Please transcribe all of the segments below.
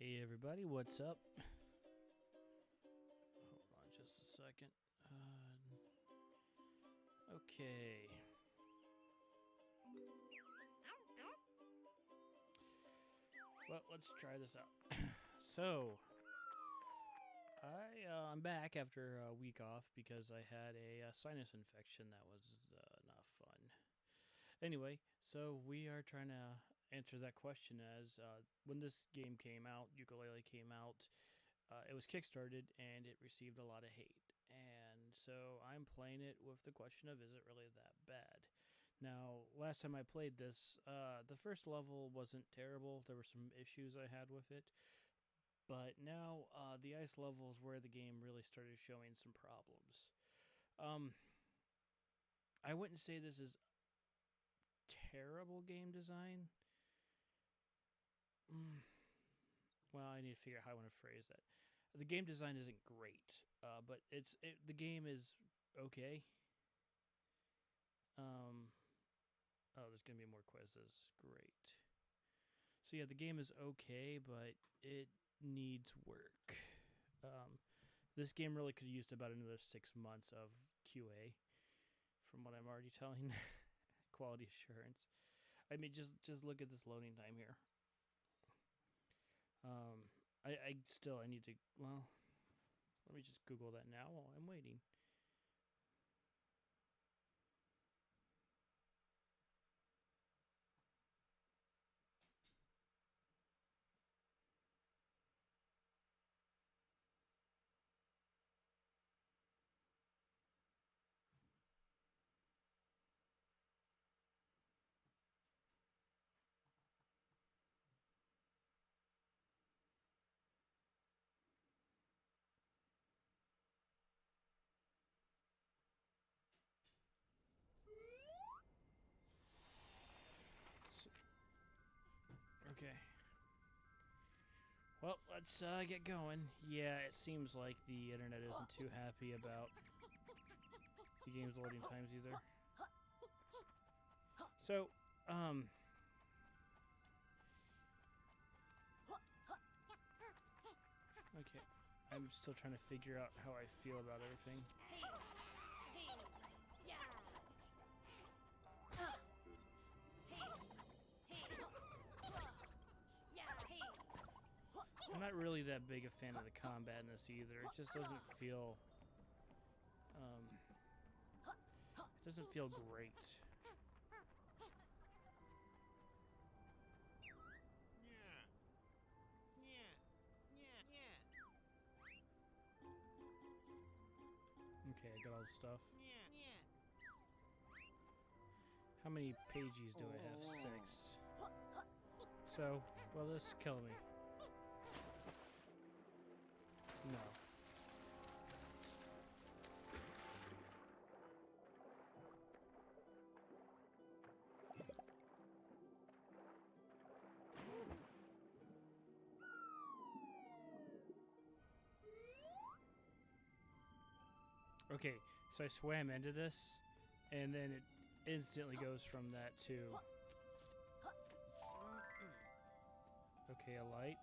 Hey everybody, what's up? Hold on just a second. Okay. Well, let's try this out. So, I'm back after a week off because I had a sinus infection that was not fun. Anyway, so we are trying to answer that question as when this game came out, Yooka Laylee came out, it was kickstarted and it received a lot of hate. And so I'm playing it with the question of, is it really that bad? Now, last time I played this, the first level wasn't terrible. There were some issues I had with it. But now, the ice level is where the game really started showing some problems. Um, I wouldn't say this is terrible game design. Well, I need to figure out how I want to phrase that. The game design isn't great, but the game is okay. Oh, there's gonna be more quizzes. Great. So yeah, the game is okay, but it needs work. Um, this game really could have used about another 6 months of QA, from what I'm already telling. Quality assurance. I mean, just look at this loading time here. I need to, well, let me just Google that now while I'm waiting. So, okay. Well, let's get going. Yeah, it seems like the internet isn't too happy about the game's loading times either. So, okay. I'm still trying to figure out how I feel about everything. I'm not really that big a fan of the combat in this either. It just doesn't feel, it doesn't feel great. Okay, I got all the stuff. How many pages do I have? 6. So, will this kill me? No. Okay, so I swam into this, and then it instantly goes from that to... Okay, a light.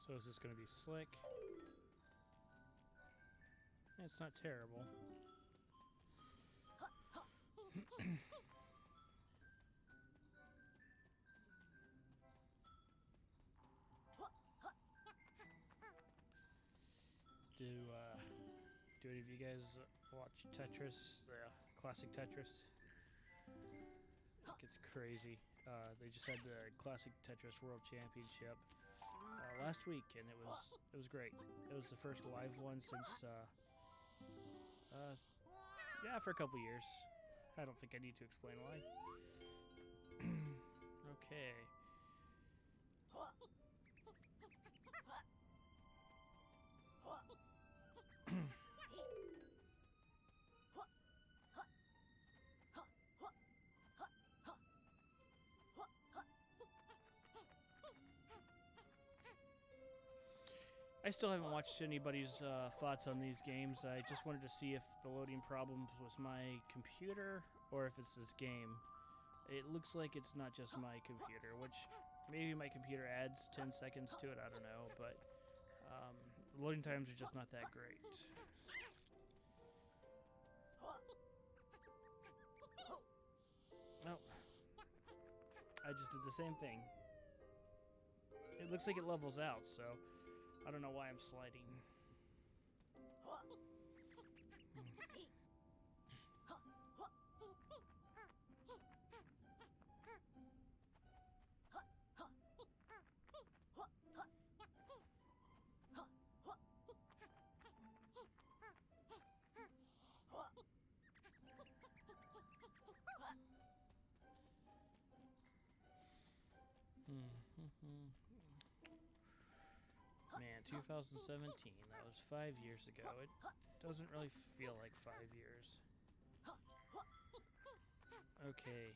So is this going to be slick? It's not terrible. you guys watch Tetris, classic Tetris? It's crazy. They just had the classic Tetris World Championship last week, and it was great. It was the first live one since yeah, for a couple years. I don't think I need to explain why. Okay. I still haven't watched anybody's thoughts on these games. I just wanted to see if the loading problems was my computer or if it's this game. It looks like it's not just my computer, which maybe my computer adds 10 seconds to it, I don't know, but the loading times are just not that great. Oh, I just did the same thing. It looks like it levels out, so I don't know why I'm sliding. Man, 2017, that was 5 years ago. It doesn't really feel like 5 years. Okay.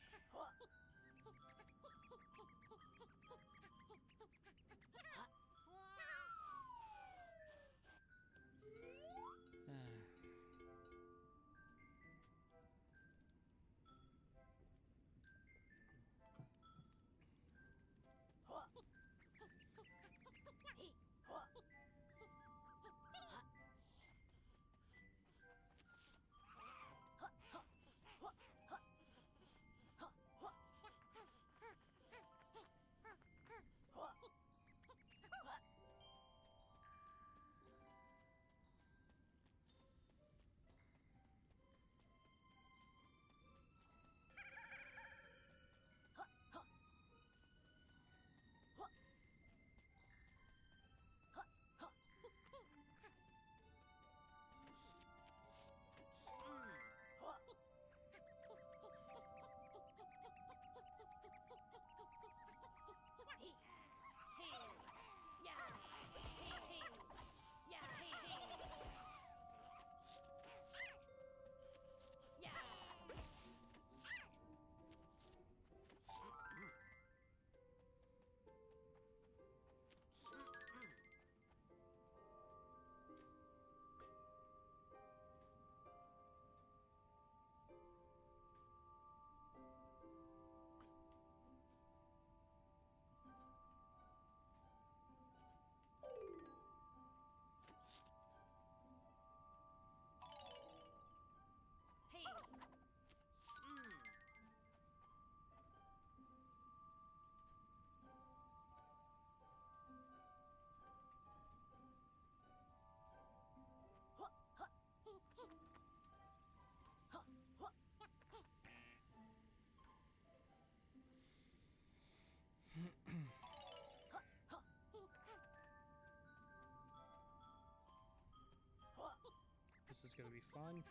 This is gonna be fun.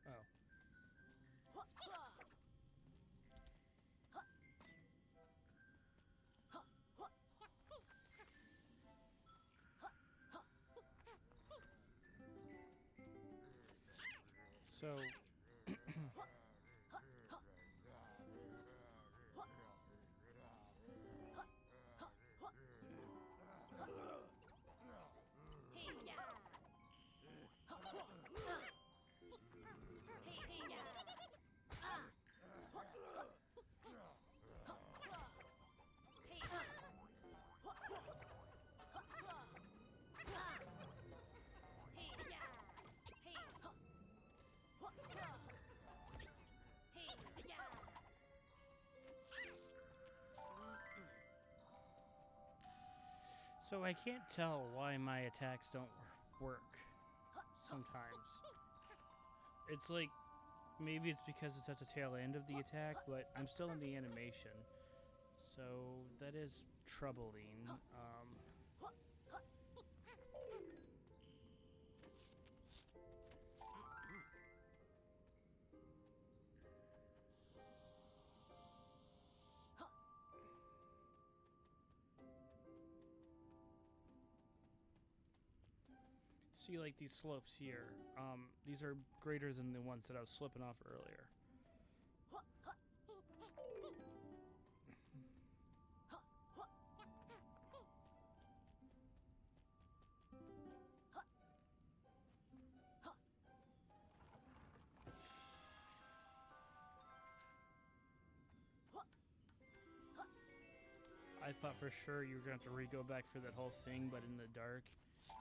Oh. So So I can't tell why my attacks don't work. sometimes. It's like, maybe it's because it's at the tail end of the attack, but I'm still in the animation. So that is troubling. See, like these slopes here, these are greater than the ones that I was slipping off earlier. I thought for sure you were going to have to re-go back for that whole thing, but in the dark,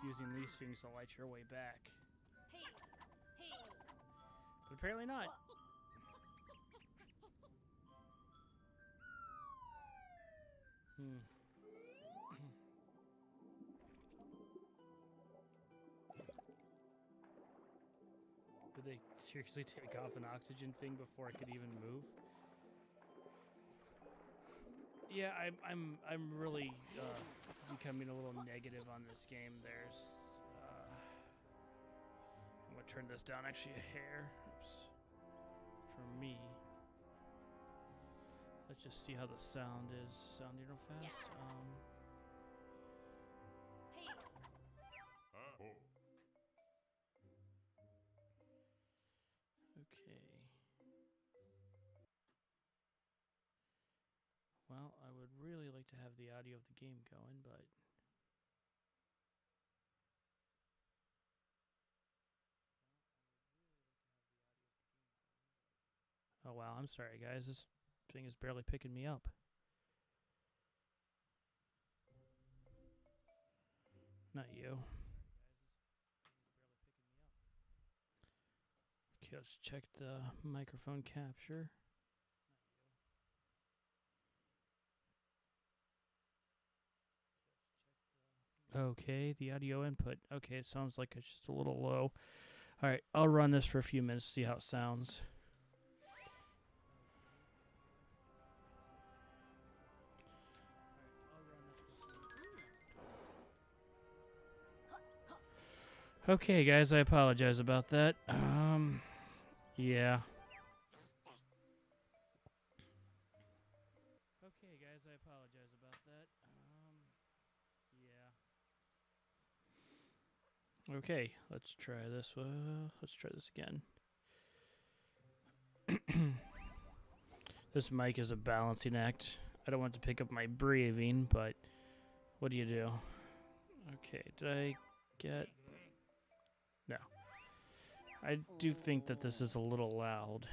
using these things to light your way back. But apparently not. Did they seriously take off an oxygen thing before I could even move? Yeah, I'm really becoming a little negative on this game. I'm gonna turn this down actually a hair. Oops. For me. Let's just see how the sound is sounding real fast. Okay. Well, I would really like to have the audio of the game going, but oh wow, I'm sorry guys. This thing is barely picking me up. Not you. Okay, let's check the microphone capture. Okay, the audio input. Okay, it sounds like it's just a little low. Alright, I'll run this for a few minutes, see how it sounds. Okay, guys, I apologize about that. Yeah. Okay, guys, I apologize about that. Yeah. Okay, let's try this. Let's try this again. This mic is a balancing act. I don't want to pick up my breathing, but what do you do? Okay, did I get... No. I do think that this is a little loud.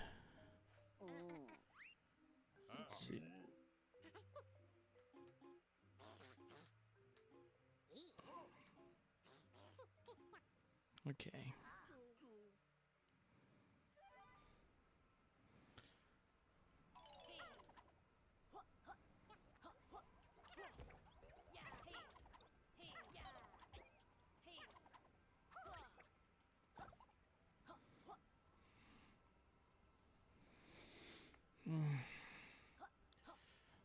Let's see. Okay.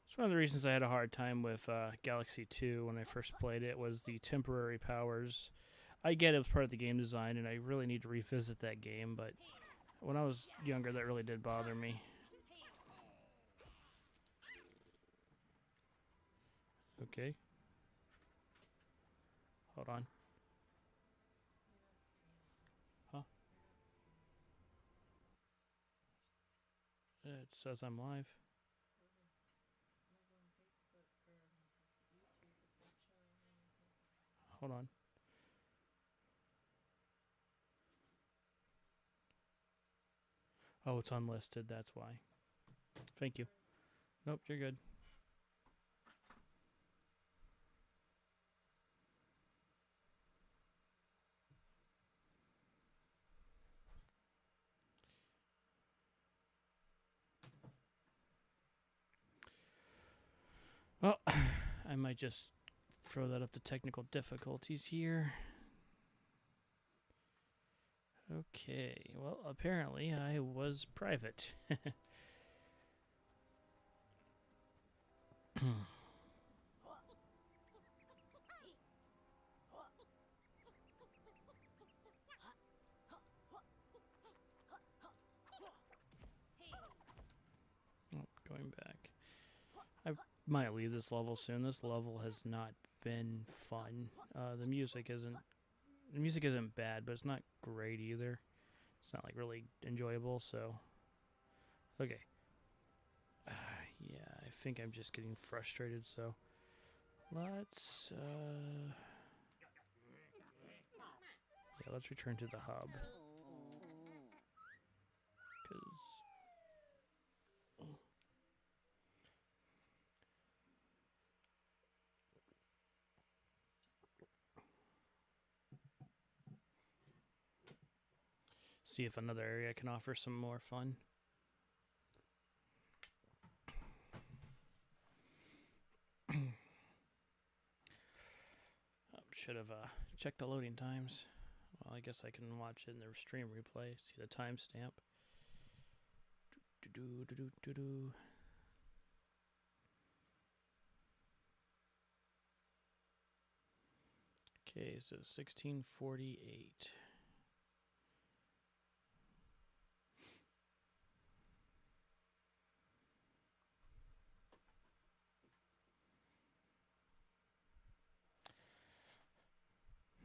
It's one of the reasons I had a hard time with Galaxy 2 when I first played it, was the temporary powers. I get it was part of the game design, and I really need to revisit that game, but when I was younger, that really did bother me. Okay. Hold on. Huh? It says I'm live. Hold on. Oh, it's unlisted, that's why. Thank you. Nope, you're good. Well, I might just throw that up to technical difficulties here. Okay, well, apparently I was private. Oh, going back. I might leave this level soon. This level has not been fun. The music isn't bad, but it's not great either. It's not like really enjoyable. So okay, yeah, I think I'm just getting frustrated. So let's return to the hub because see if another area can offer some more fun. Should have checked the loading times. Well, I guess I can watch it in the stream replay. See the timestamp. Okay, so 1648.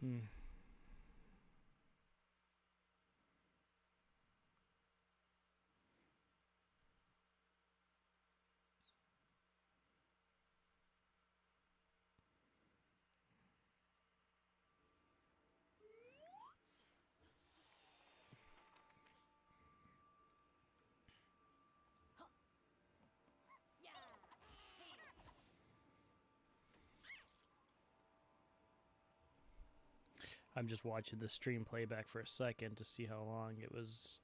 Hmm. I'm just watching the stream playback for a second to see how long it was.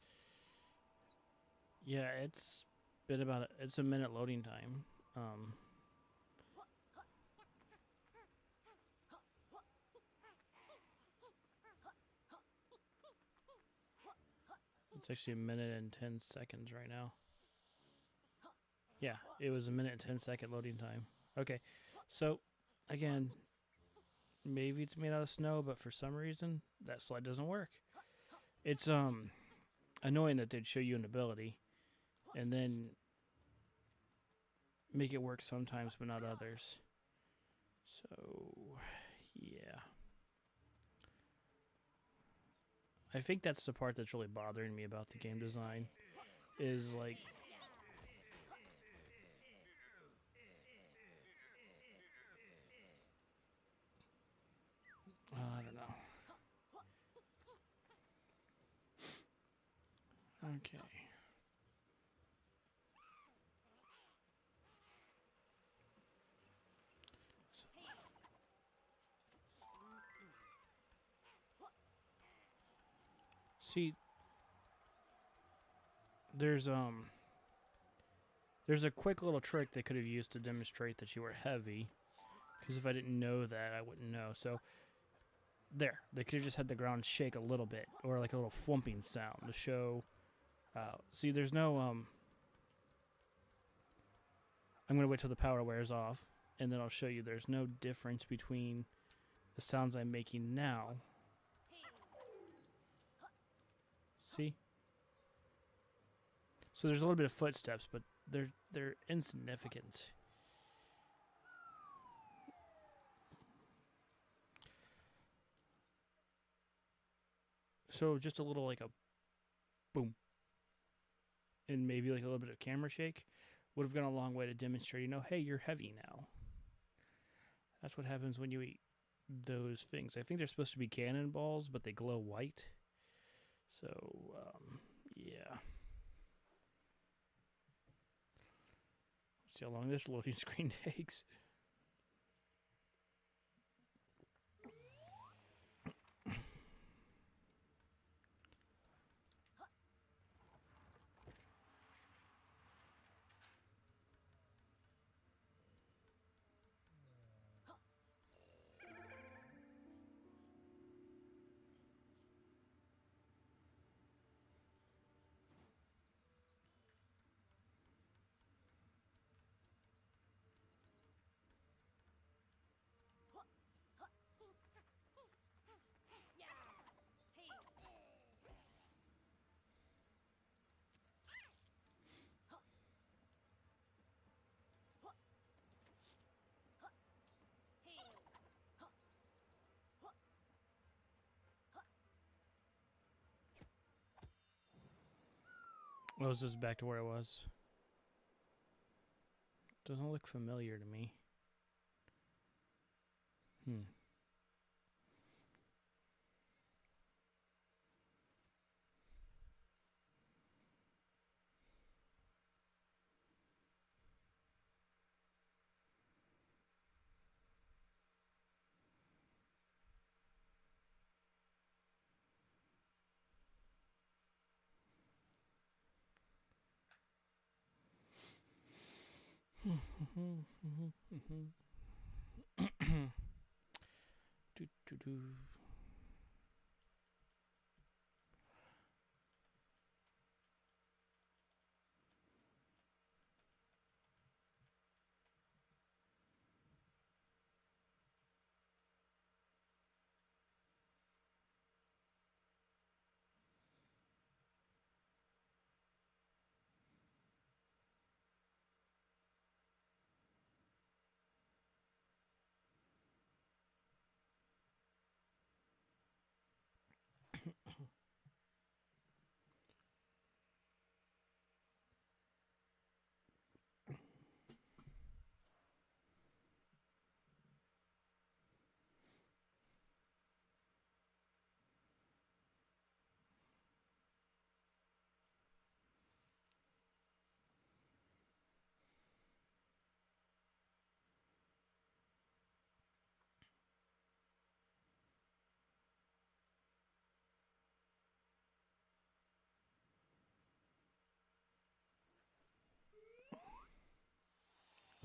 Yeah, it's a minute loading time. It's actually a minute and 10 seconds right now. Yeah, it was a minute and 10-second loading time. Okay, so again, maybe it's made out of snow, but for some reason that sled doesn't work. It's annoying that they'd show you an ability and then make it work sometimes but not others. So yeah, I think that's the part that's really bothering me about the game design is like I don't know. Okay. See, there's a quick little trick they could have used to demonstrate that you were heavy. Because if I didn't know that, I wouldn't know. So there, they could have just had the ground shake a little bit, or like a little thwumping sound to show. See, there's no I'm gonna wait till the power wears off, and then I'll show you. There's no difference between the sounds I'm making now. See? So there's a little bit of footsteps, but they're insignificant. So just a little like a boom, and maybe like a little bit of camera shake would have gone a long way to demonstrate, hey, you're heavy now. That's what happens when you eat those things. I think they're supposed to be cannonballs, but they glow white. So, yeah. See how long this loading screen takes. Oh, is this back to where I was? Doesn't look familiar to me. Hmm. do, do, do.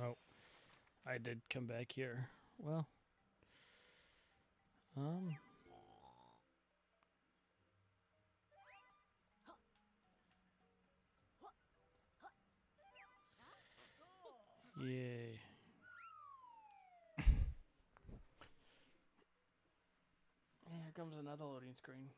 Oh, I did come back here. Well, um, yay. Here comes another loading screen.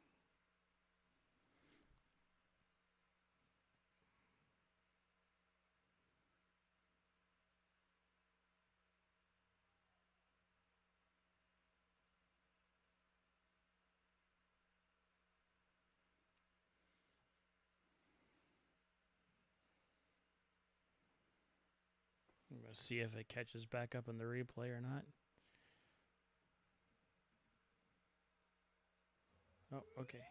I'm gonna see if it catches back up in the replay or not. Oh, okay.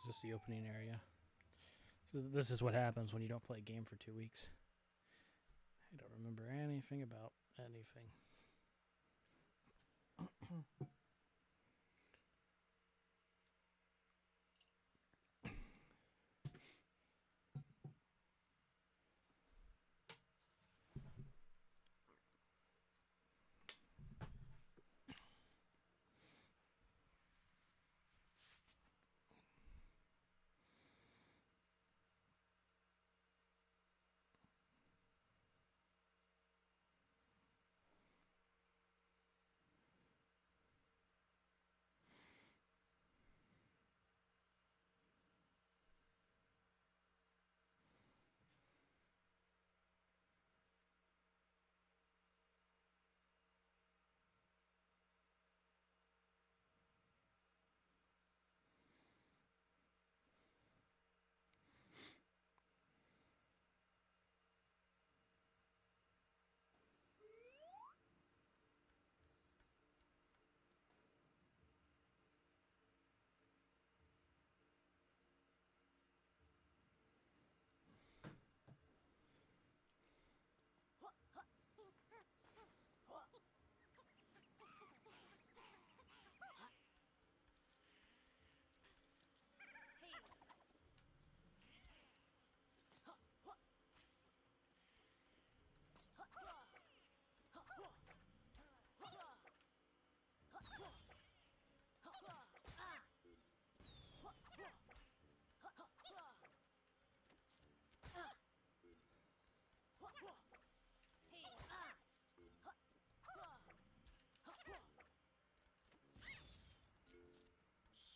Is this the opening area? So this is what happens when you don't play a game for 2 weeks. I don't remember anything about anything.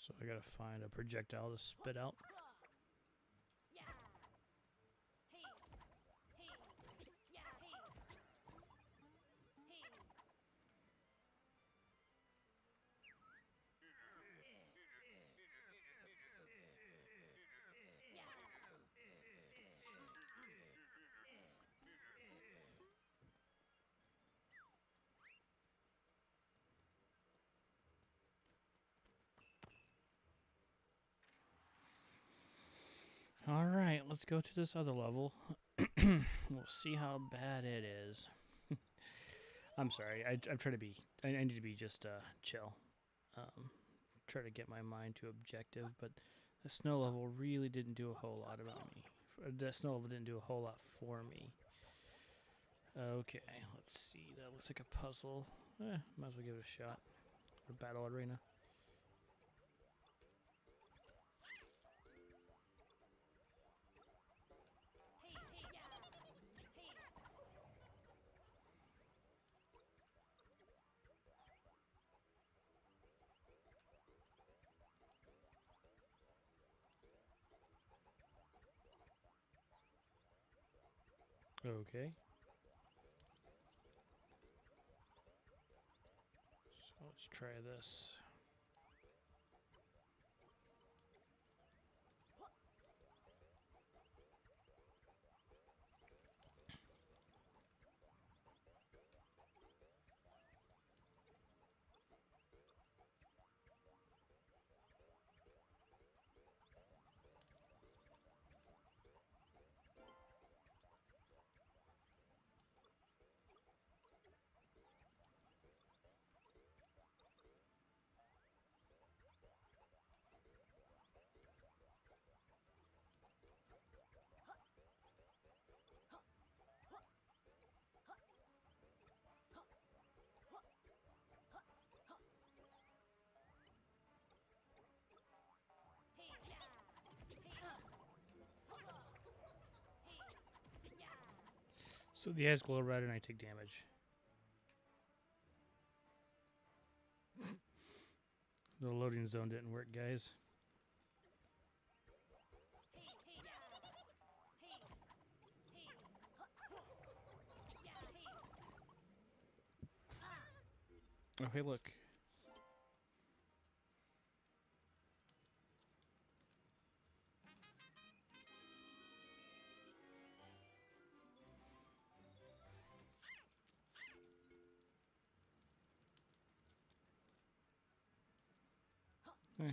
So I gotta find a projectile to spit out. Alright, let's go to this other level. We'll see how bad it is. I'm sorry, I'm trying to be, I need to be just chill. Try to get my mind to objective, but the snow level really didn't do a whole lot about me. The snow level didn't do a whole lot for me. Okay, let's see, that looks like a puzzle. Might as well give it a shot. Or battle arena. Okay. So let's try this. So the eyes glow red and I take damage. The loading zone didn't work, guys. Oh, hey, look. Eh.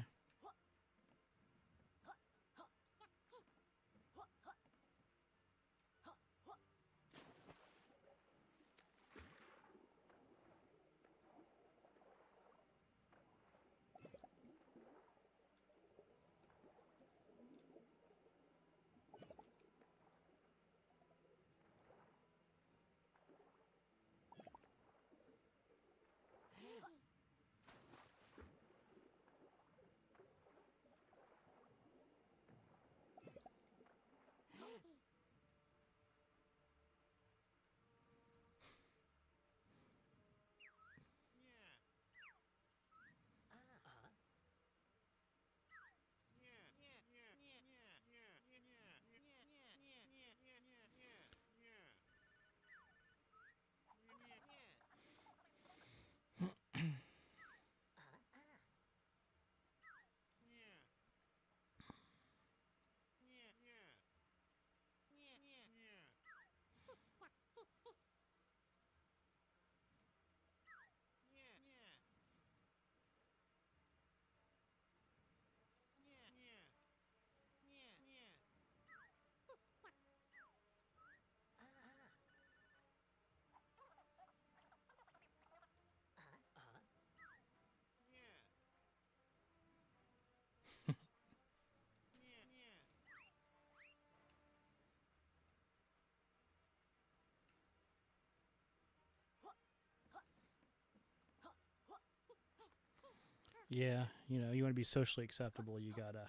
Yeah, you want to be socially acceptable. You gotta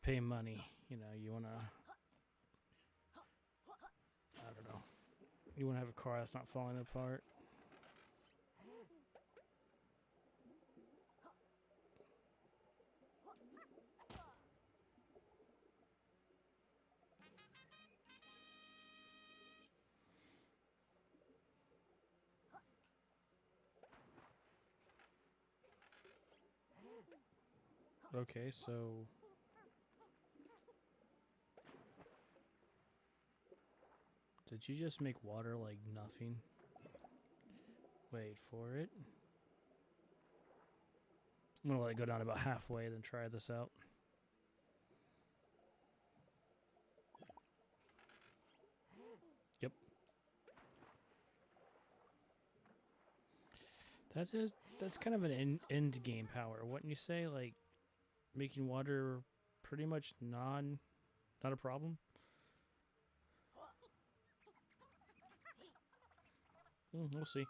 pay money. You wanna, I don't know. You wanna have a car that's not falling apart. Okay, so did you just make water like nothing? Wait for it. I'm gonna let it go down about halfway, then try this out. Yep. That's it. That's kind of an end game power, wouldn't you say? Like making water pretty much not a problem. We'll see.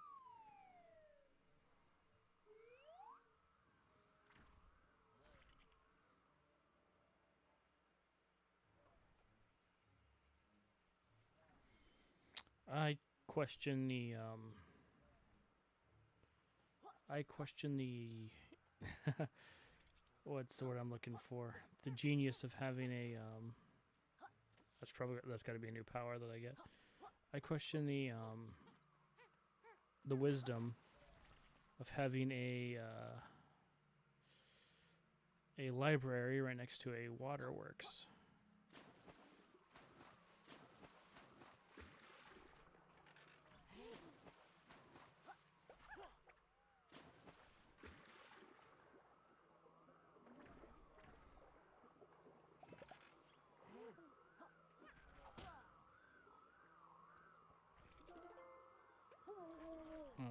I question the I question the what's the word I'm looking for? The genius of having a that's got to be a new power that I get. I question the wisdom of having a library right next to a waterworks. Oh.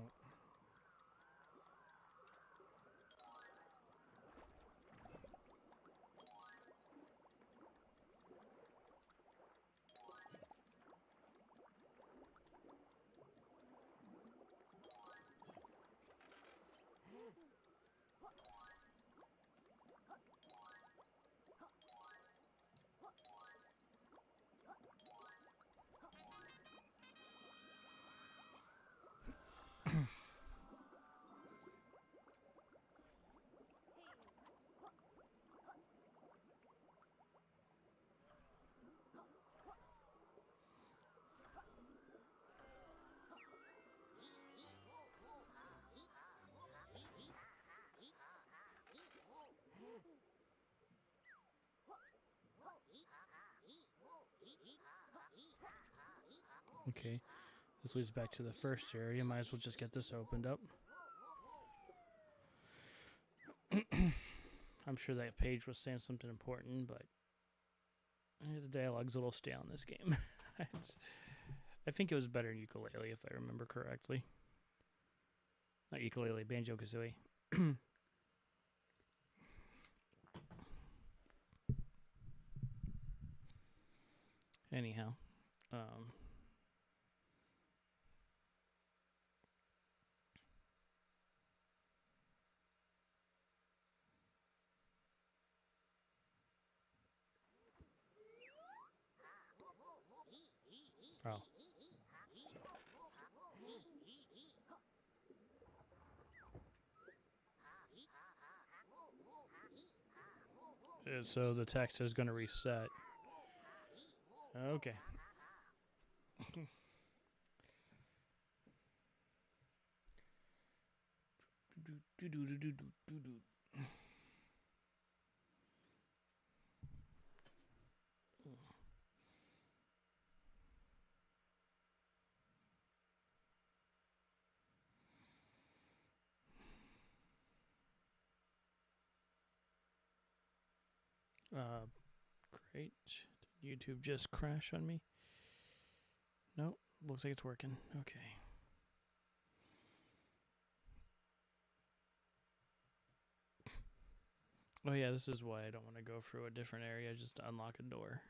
Okay, this leads back to the first area. Might as well just get this opened up. I'm sure that page was saying something important, but the dialogue's a little stale in this game. I think it was better in Ukulele, if I remember correctly. Not Ukulele, Banjo-Kazooie. Anyhow, um, oh. So the text is going to reset. Okay. Great. Did YouTube just crash on me? Nope. Looks like it's working. Okay. Oh yeah, this is why I don't want to go through a different area just to unlock a door.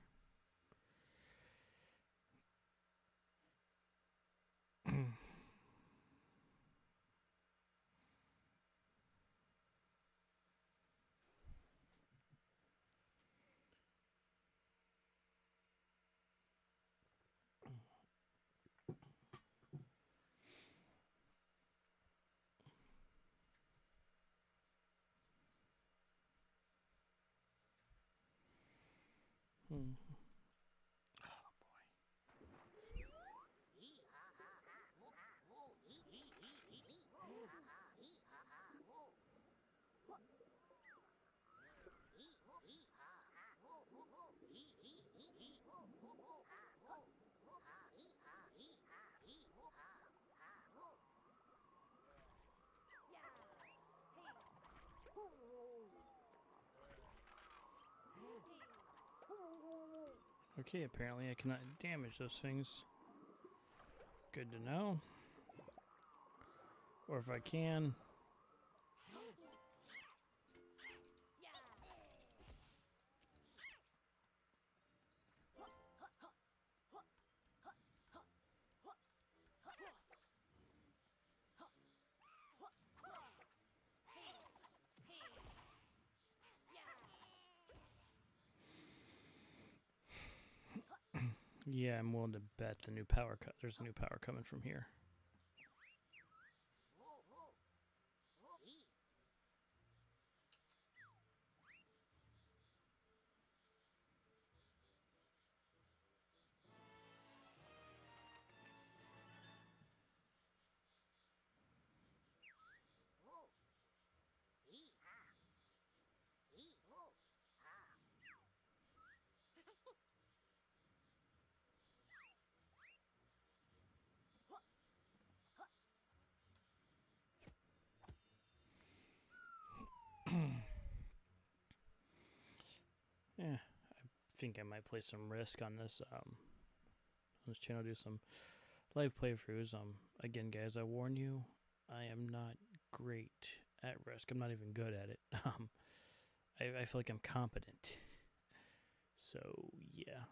Okay, apparently I cannot damage those things. Good to know. Or if I can. Yeah, I'm willing to bet the new power cut. There's a new power coming from here. Yeah, I think I might play some Risk on this channel. Do some live playthroughs. Again, guys, I warn you, I am not great at Risk. I'm not even good at it. I feel like I'm competent. So yeah.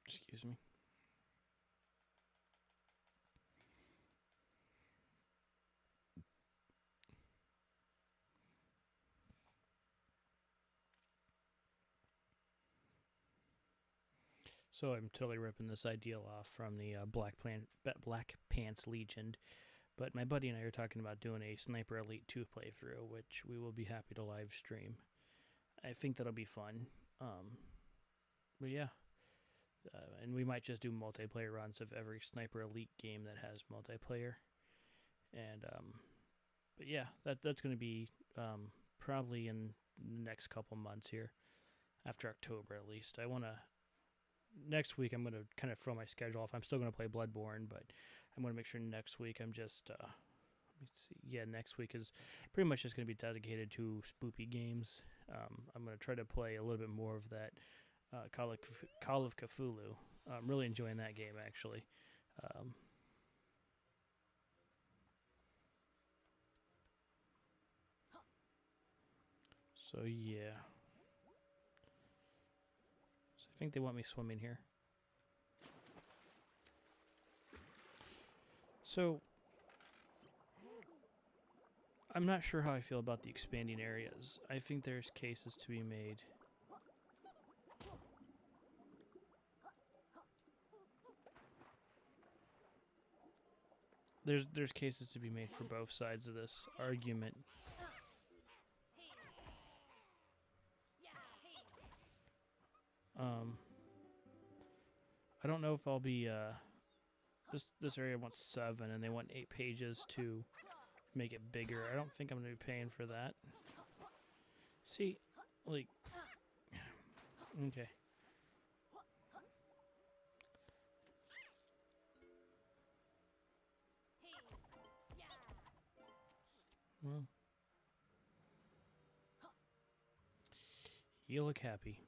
Excuse me. So I'm totally ripping this ideal off from the Black Pants Legion, but my buddy and I are talking about doing a Sniper Elite 2 playthrough, which we will be happy to live stream. I think that'll be fun. But yeah, and we might just do multiplayer runs of every Sniper Elite game that has multiplayer. And but yeah, that's going to be probably in the next couple months here, after October at least. I want to. Next week, I'm going to kind of throw my schedule off. I'm still going to play Bloodborne, but I'm going to make sure next week I'm just. Let me see. Yeah, next week is pretty much just going to be dedicated to spoopy games. I'm going to try to play a little bit more of that Call of Cthulhu. I'm really enjoying that game, actually. So yeah. So I think they want me swimming here. So I'm not sure how I feel about the expanding areas. I think there's cases to be made. There's cases to be made for both sides of this argument. I don't know if I'll be this area wants 7 and they want 8 pages to make it bigger. I don't think I'm gonna be paying for that. See, like, okay. Well, you look happy.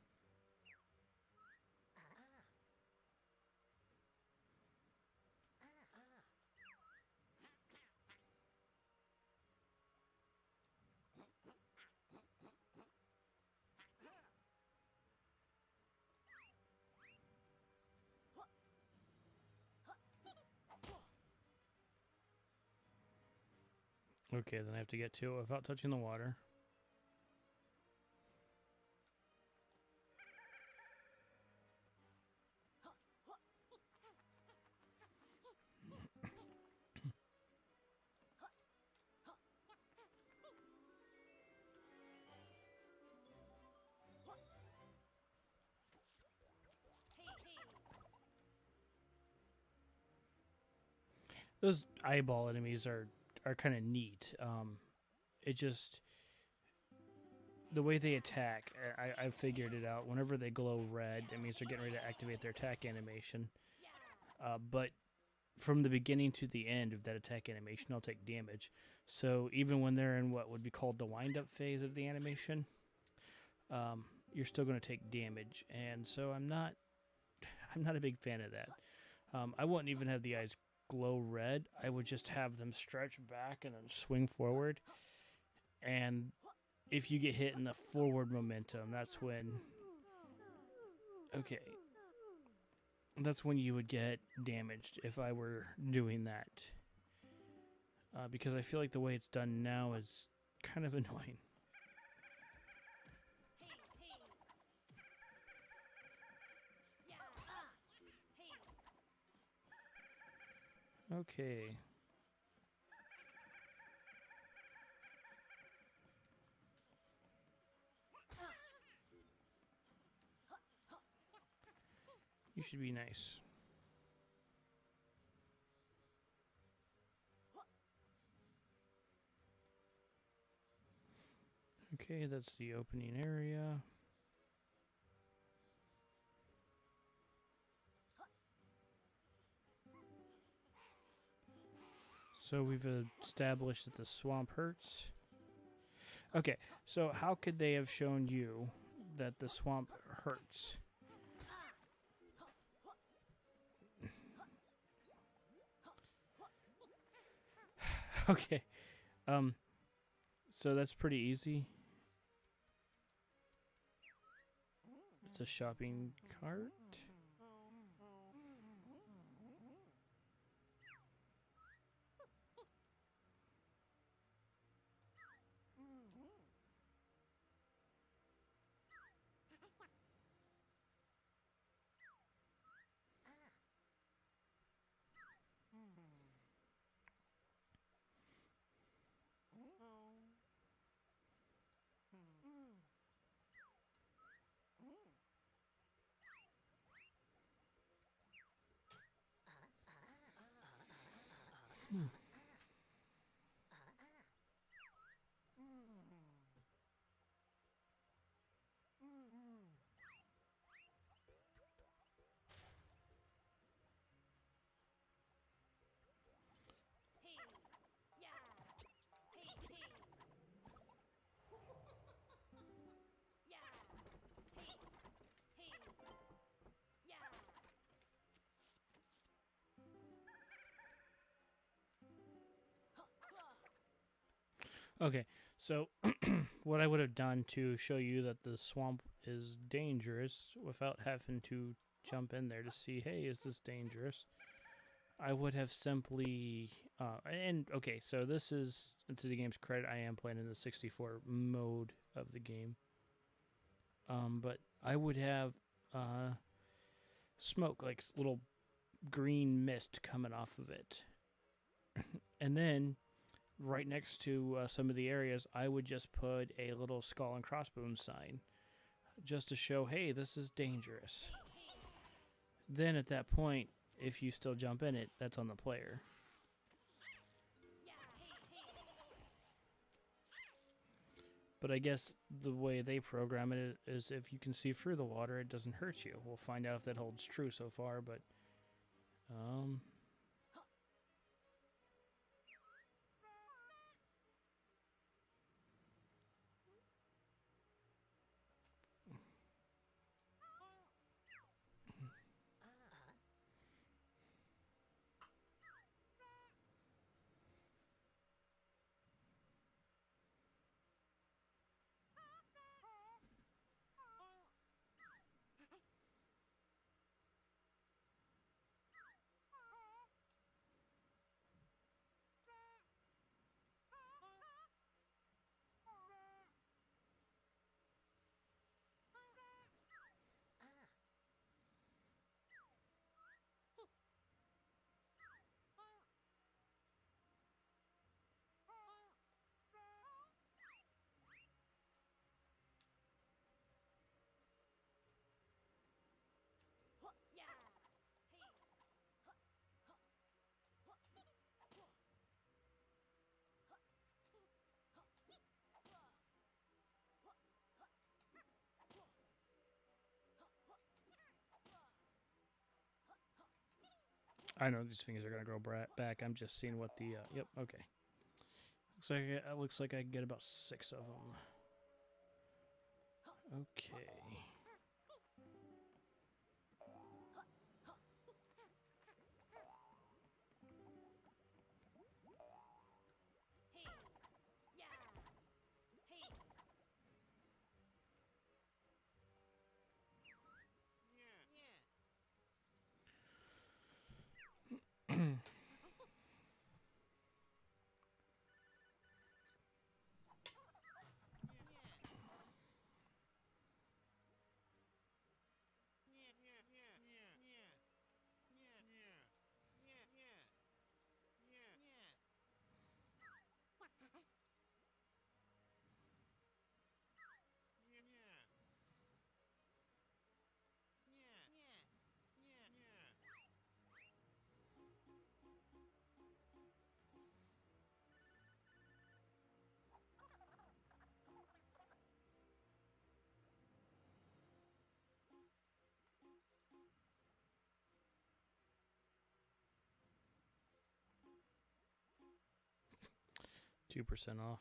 Okay, then I have to get to it without touching the water. those eyeball enemies are kind of neat. It just the way they attack, I figured it out. Whenever they glow red, it means they're getting ready to activate their attack animation. But from the beginning to the end of that attack animation, they'll take damage. So even when they're in what would be called the wind-up phase of the animation, you're still going to take damage. And so I'm not a big fan of that. I wouldn't even have the eyes glow red. I would just have them stretch back and then swing forward. And if you get hit in the forward momentum, that's when. Okay. That's when you would get damaged if I were doing that. Because I feel like the way it's done now is kind of annoying. Okay. You should be nice. Okay, that's the opening area. So we've established that the swamp hurts. Okay, so how could they have shown you that the swamp hurts? Okay, so that's pretty easy. It's a shopping cart. Okay, so what I would have done to show you that the swamp is dangerous without having to jump in there to see, hey, is this dangerous? I would have simply, and okay, so this is, to the game's credit, I am playing in the 64 mode of the game. But I would have smoke, like little green mist coming off of it. And then right next to some of the areas, I would just put a little skull and crossbones sign just to show, hey, this is dangerous. Then at that point, if you still jump in it, that's on the player. But I guess the way they program it is if you can see through the water, it doesn't hurt you. We'll find out if that holds true so far, but I know these things are gonna grow back. I'm just seeing what the. Yep. Okay. Looks like I can get about 6 of them. Okay. $2% off.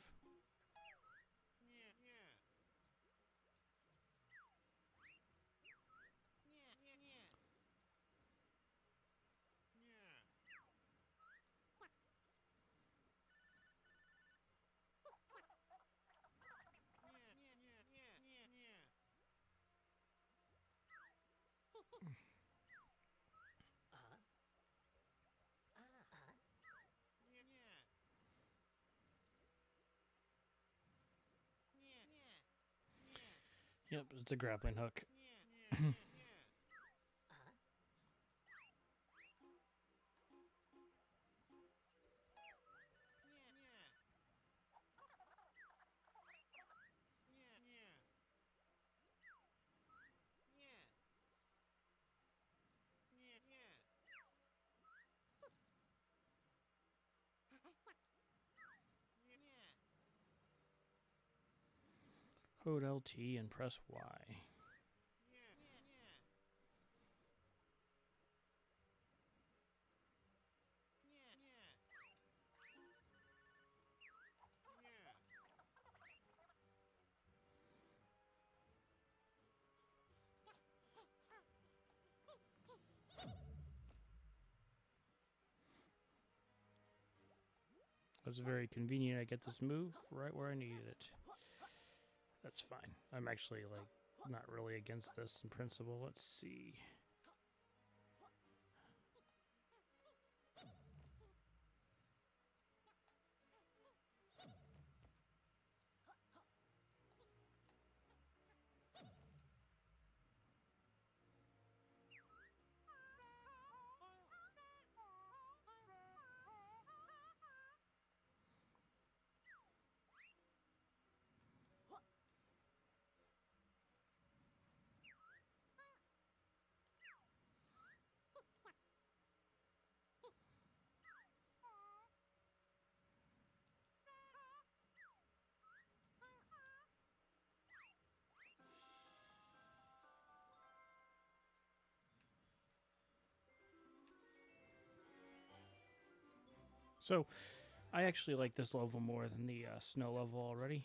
Yep, it's a grappling hook. Hold LT and press Y. It's very convenient. I get this move right where I needed it. That's fine. I'm actually, like, not really against this in principle. Let's see. So, I actually like this level more than the snow level already.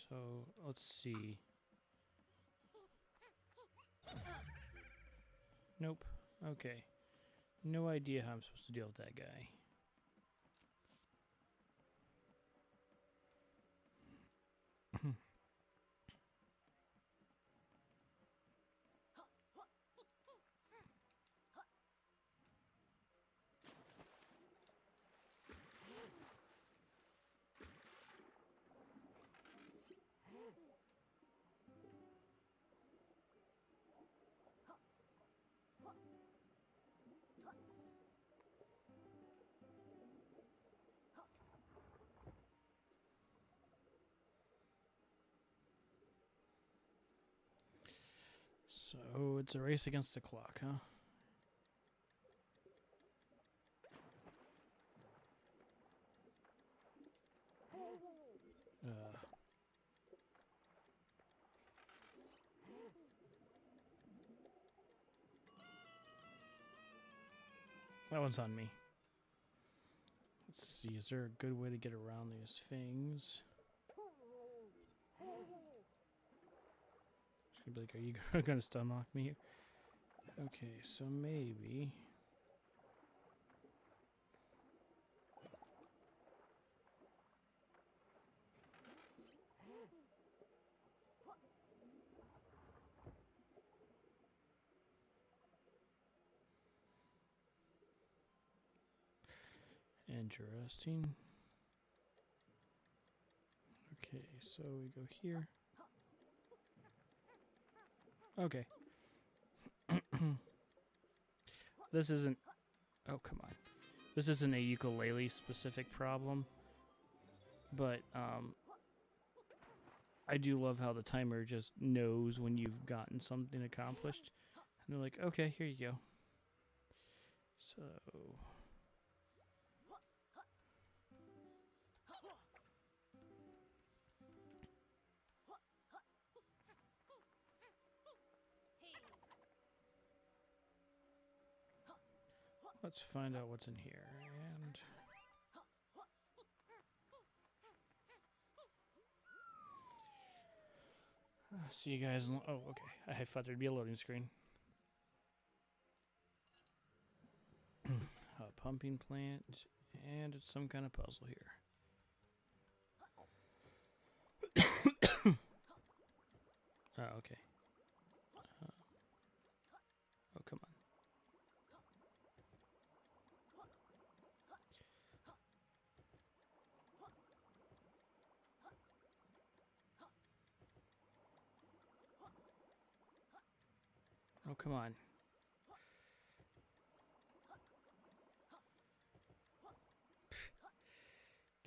So, let's see. Nope. Okay. No idea how I'm supposed to deal with that guy. So, it's a race against the clock, huh? That one's on me. Let's see, is there a good way to get around these things? She's gonna be like, are you gonna stun lock me here? Okay, so maybe... Interesting. Okay, so we go here. Okay. This isn't... Oh, come on. This isn't a Yooka Laylee specific problem. But, I do love how the timer just knows when you've gotten something accomplished. And they're like, okay, here you go. So... let's find out what's in here. And... see you guys. Oh, okay. I thought there'd be a loading screen. A pumping plant, and it's some kind of puzzle here. Oh, okay. Oh, come on. Oh, come on.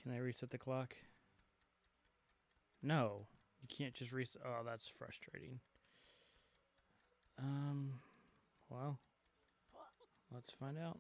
Can I reset the clock? No. You can't just reset. Oh, that's frustrating. Well, let's find out.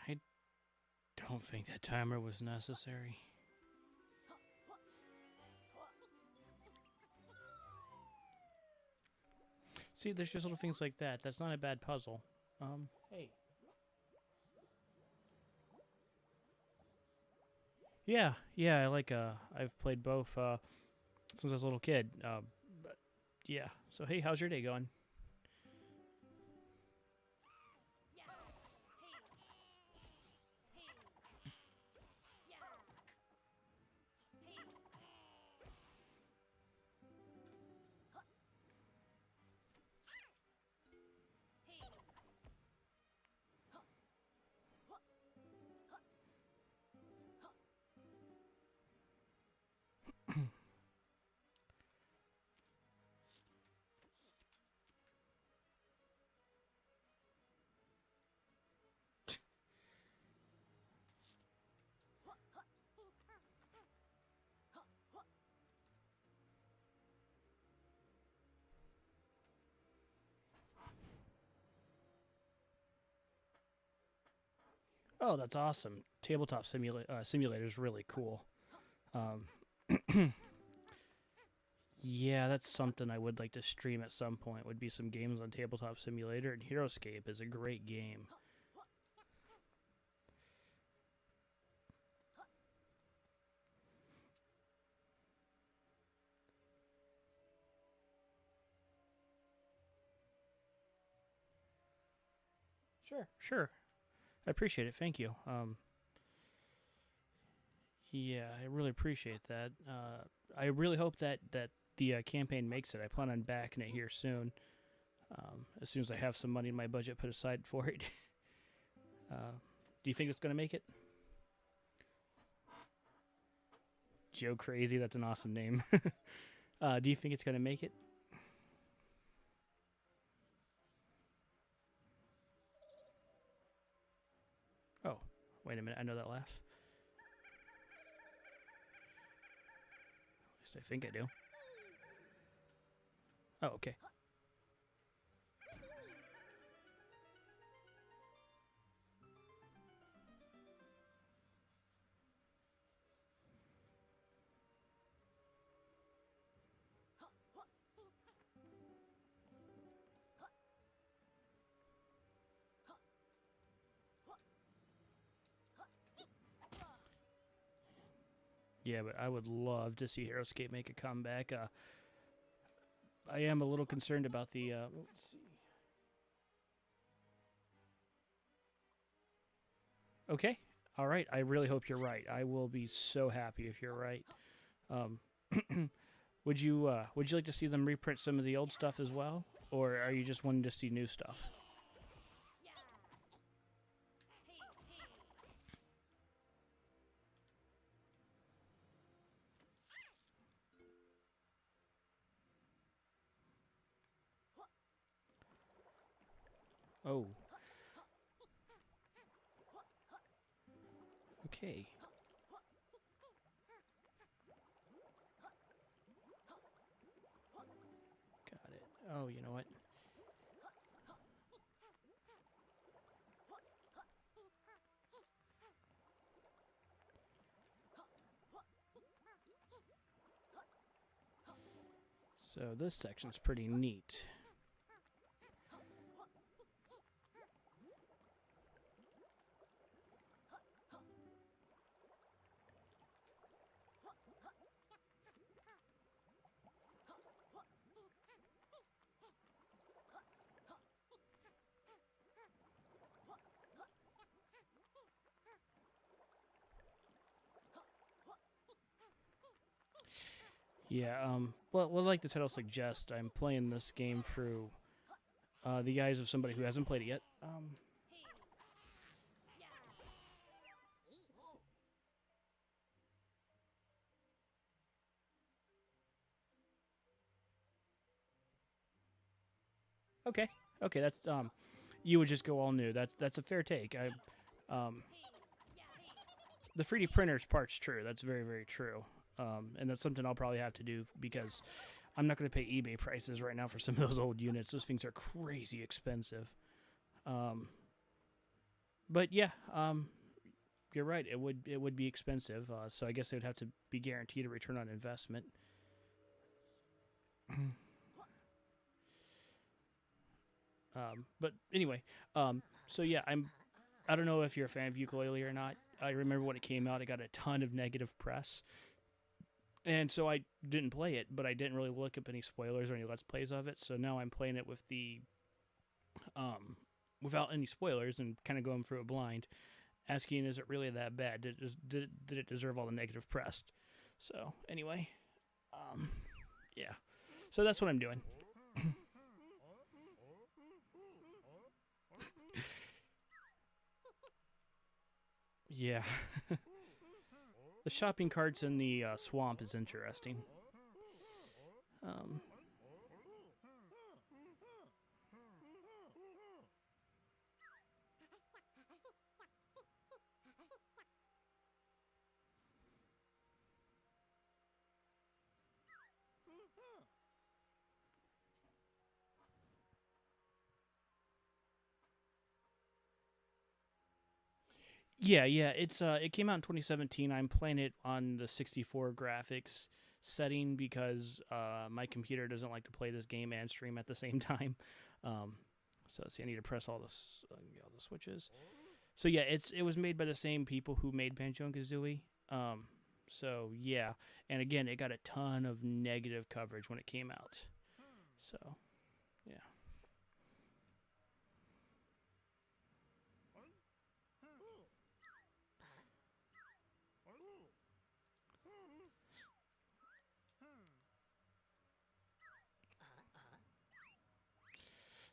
I don't think that timer was necessary. See, there's just little things like that. That's not a bad puzzle. Hey. Yeah, I like, I've played both, since I was a little kid. But, yeah. So, hey, how's your day going? Oh, that's awesome. Tabletop simulator is really cool. Yeah, that's something I would like to stream at some point, would be some games on Tabletop Simulator, and Heroescape is a great game. Sure, sure. I appreciate it. Thank you. Yeah, I really appreciate that. I really hope that the campaign makes it. I plan on backing it here soon. As soon as I have some money in my budget put aside for it. Do you think it's gonna make it? Joe Crazy. That's an awesome name. Do you think it's gonna make it? Oh, wait a minute. I know that laugh. At least I think I do. Oh, okay. Yeah, but I would love to see HeroScape make a comeback. I am a little concerned about the. Let's see. Okay. All right. I really hope you're right. I will be so happy if you're right. Um, would you like to see them reprint some of the old stuff as well, or are you just wanting to see new stuff? Oh, okay. Got it. Oh, you know what? So this section's pretty neat. Yeah, well, like the title suggests, I'm playing this game through the eyes of somebody who hasn't played it yet. Okay, okay, that's you would just go all new. That's a fair take. The 3D printers part's true. That's very very true. And that's something I'll probably have to do because I'm not going to pay eBay prices right now for some of those old units. Those things are crazy expensive. Um, but yeah, you're right. It would be expensive. So I guess it would have to be guaranteed a return on investment. But anyway, so yeah, I don't know if you're a fan of ukulele or not. I remember when it came out, it got a ton of negative press, and so I didn't play it. But I didn't really look up any spoilers or any let's plays of it. So now I'm playing it with the um, without any spoilers and kind of going through it blind, asking, is it really that bad? Did it deserve all the negative press? So anyway, um, yeah. So that's what I'm doing. Yeah. The shopping carts in the swamp is interesting. Um, yeah, yeah. It came out in 2017. I'm playing it on the 64 graphics setting because my computer doesn't like to play this game and stream at the same time. Um, so see, I need to press all the switches. So yeah, it was made by the same people who made Banjo and Kazooie. So yeah, and again, it got a ton of negative coverage when it came out. So yeah.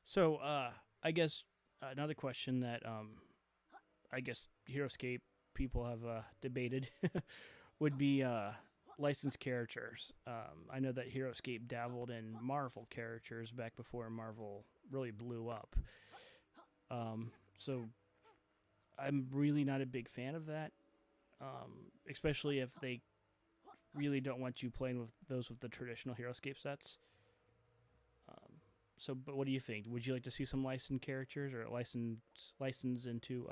So, I guess another question that I guess Heroescape people have debated would be licensed characters. I know that Heroescape dabbled in Marvel characters back before Marvel really blew up. So I'm really not a big fan of that, especially if they really don't want you playing with those with the traditional Heroescape sets. Um, but what do you think? Would you like to see some licensed characters or license into?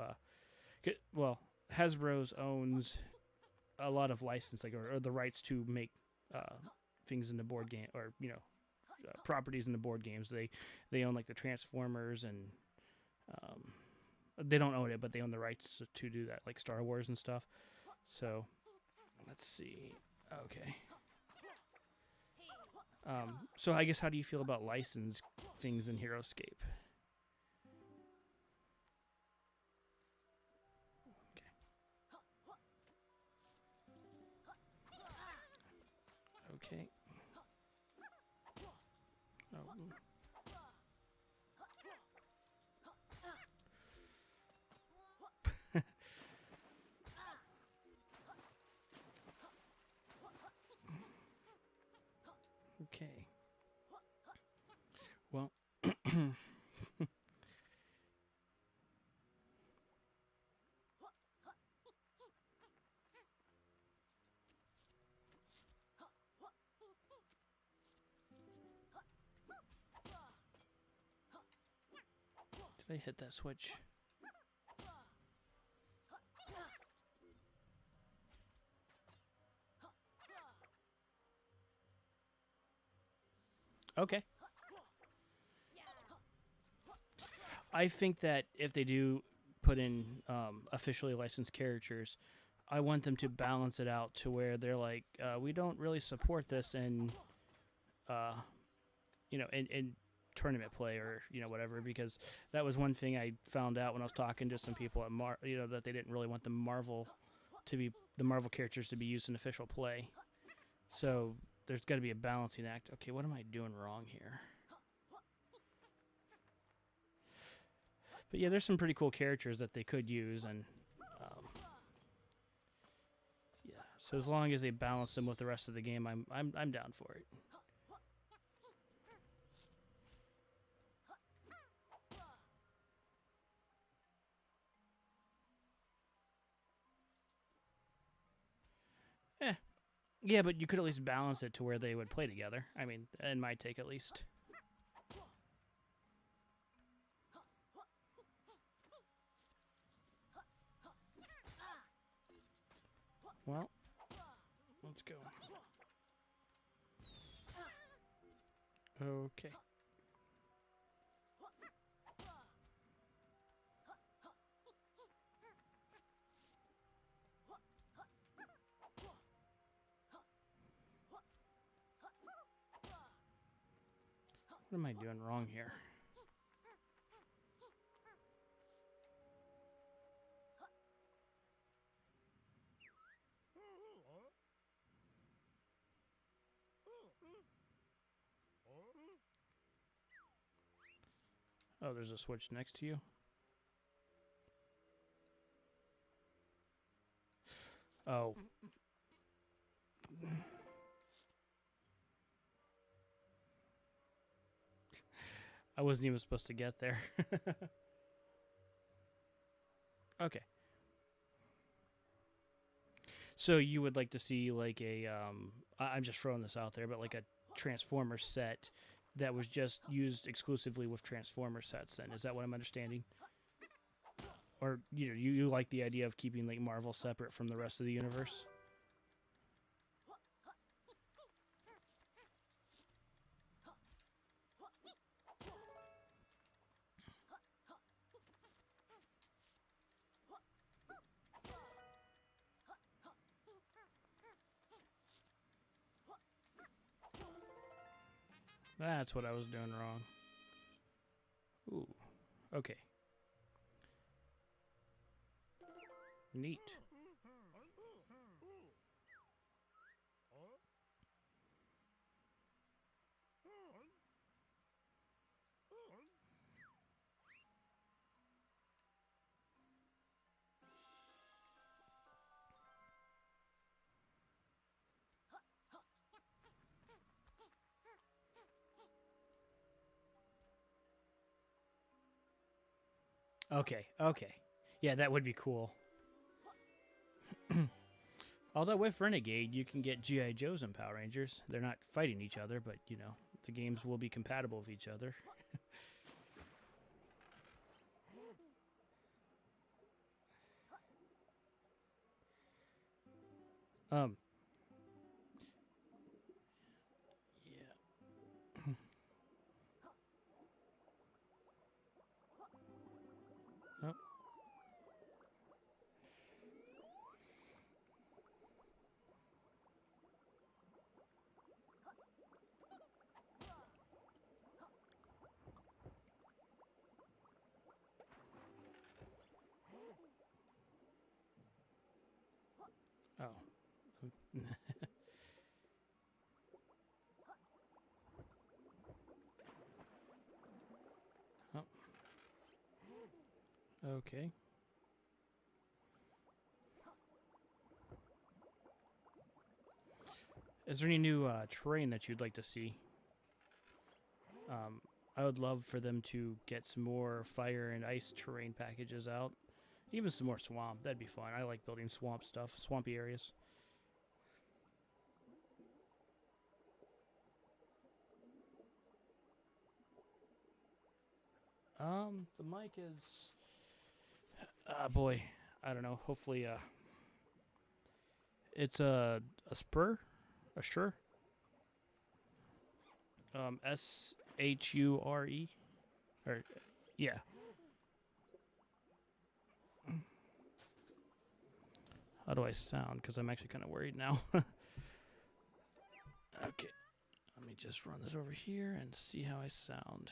Well, Hasbro's owns a lot of license, like or the rights to make uh, things in the board game, or properties in the board games. They own like the Transformers and um, they don't own it, but they own the rights to do that, like Star Wars and stuff. So let's see. Okay. So I guess how do you feel about licensed things in Heroescape? Okay. Oh. Okay. Well. Did I hit that switch? Okay. I think that if they do put in officially licensed characters, I want them to balance it out to where they're like, we don't really support this in, uh, in tournament play or whatever, because that was one thing I found out when I was talking to some people at that they didn't really want the Marvel characters to be used in official play. So there's got to be a balancing act. Okay, what am I doing wrong here? But yeah, there's some pretty cool characters that they could use, and yeah. So as long as they balance them with the rest of the game, I'm down for it. Eh, yeah, but you could at least balance it to where they would play together. I mean, in my take at least. Well, let's go. Okay. What am I doing wrong here? Oh, there's a switch next to you. Oh. I wasn't even supposed to get there. Okay. So you would like to see like I'm just throwing this out there, but like a Transformer set that was just used exclusively with Transformer sets. Then is that what I'm understanding? Or you like the idea of keeping like Marvel separate from the rest of the universe? That's what I was doing wrong. Ooh. Okay. Neat. Okay, okay. Yeah, that would be cool. Although with Renegade, you can get GI Joes and Power Rangers. They're not fighting each other, but you know the games will be compatible with each other. Um, yeah. Oh, oh, oh. Okay. Is there any new terrain that you'd like to see? Um, I would love for them to get some more fire and ice terrain packages out. Even some more swamp. That'd be fun. I like building swamp stuff, swampy areas. The mic is. Boy, I don't know. Hopefully, it's a spur, a sure. Shure, or yeah. How do I sound? Because I'm actually kind of worried now. Okay, let me just run this over here and see how I sound.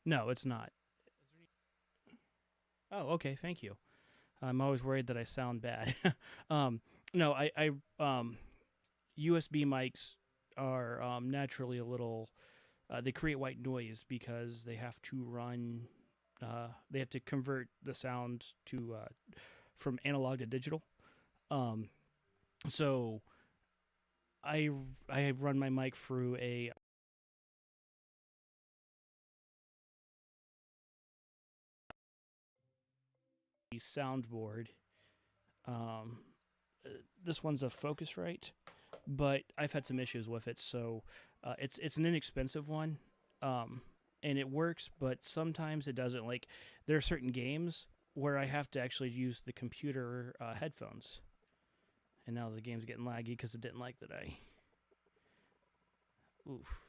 No, it's not. Oh, okay. Thank you. I'm always worried that I sound bad. um, no, USB mics are naturally a little. They create white noise because they have to run. They have to convert the sound to from analog to digital. Um, so I I run my mic through a soundboard. Um, this one's a Focusrite, but I've had some issues with it. So it's an inexpensive one, um, and it works, but sometimes it doesn't. Like there are certain games where I have to actually use the computer headphones, and now the game's getting laggy because it didn't like that I. Oof.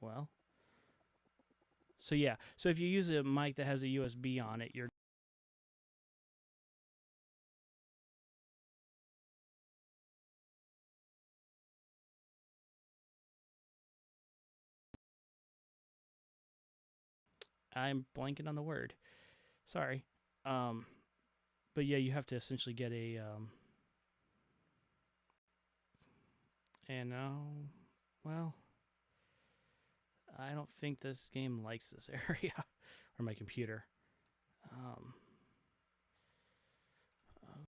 Well. So yeah. So if you use a mic that has a USB on it, you're. I'm blanking on the word. Sorry. Um, but yeah, you have to essentially get a and now, well, I don't think this game likes this area or my computer. Um, uh,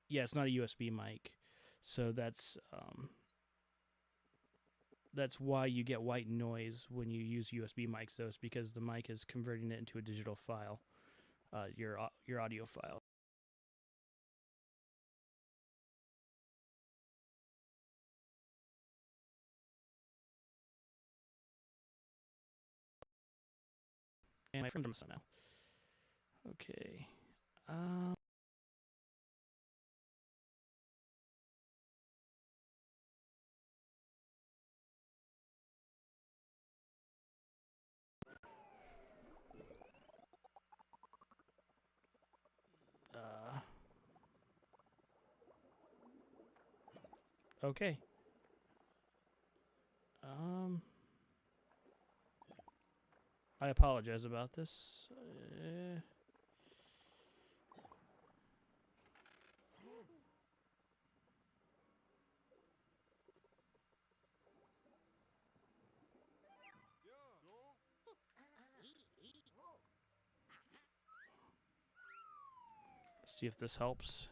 yeah, it's not a USB mic, so that's why you get white noise when you use USB mics. Though, it's because the mic is converting it into a digital file, your audio file. And my friend now. Okay. Um. Uh. Okay. Um. I apologize about this. See if this helps.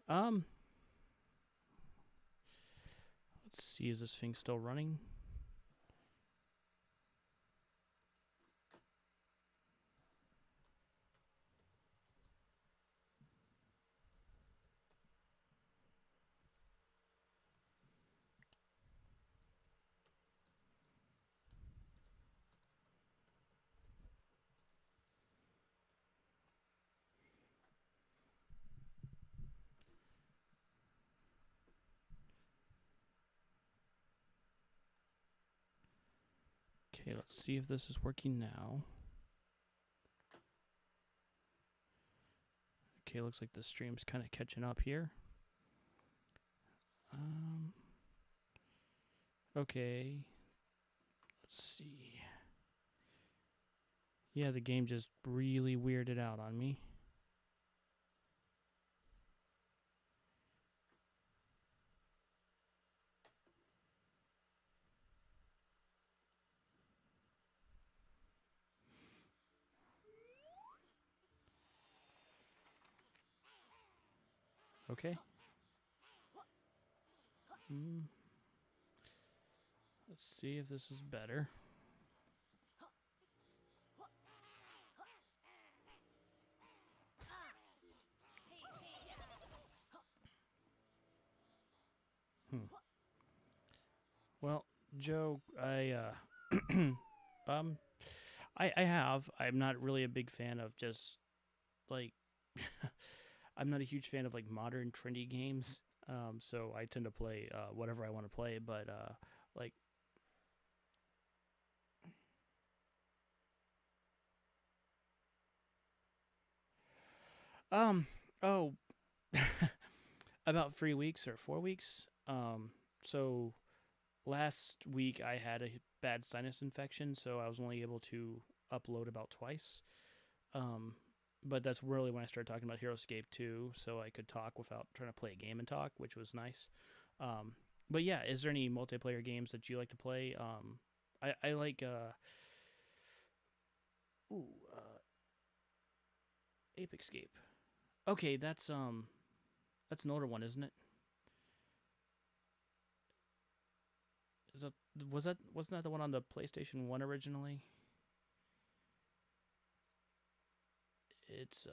Um, let's see, is this thing still running? Okay, let's see if this is working now. Okay, looks like the stream's kind of catching up here. Okay. Let's see. Yeah, the game just really weirded out on me. Okay. Let's see if this is better. Well, Joe, um, I have. I'm not really a big fan of just like. I'm not a huge fan of like modern trendy games. So I tend to play whatever I want to play. But like, oh, about 3 weeks or 4 weeks. So last week I had a bad sinus infection, so I was only able to upload about twice. Um, but that's really when I started talking about HeroScape 2, so I could talk without trying to play a game and talk, which was nice. Um, but yeah, is there any multiplayer games that you like to play? I like ooh, Ape Escape. Okay, that's an older one, isn't it? Is that wasn't that the one on the PlayStation 1 originally? It's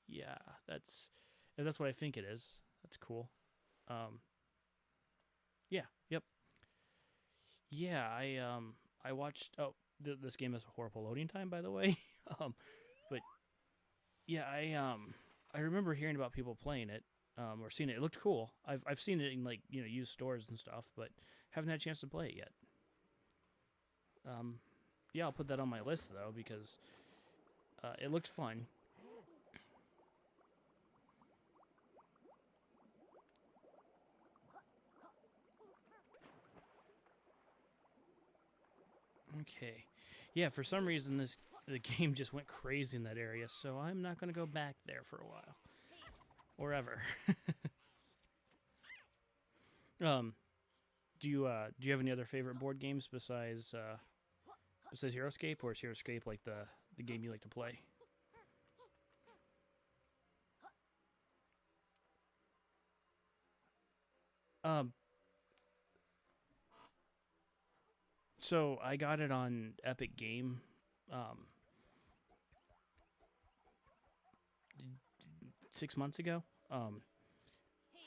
yeah, that's if that's what I think it is. That's cool. Um yeah, yep. Yeah, I watched this game has a horrible loading time by the way. But yeah, I remember hearing about people playing it or seeing it. It looked cool. I've seen it in like, used stores and stuff, but haven't had a chance to play it yet. Um yeah, I'll put that on my list though because it looks fun. Okay. Yeah, for some reason the game just went crazy in that area, so I'm not going to go back there for a while or ever. um do you have any other favorite board games besides HeroScape, or is HeroScape like the game you like to play? Um so I got it on Epic Game um 6 months ago.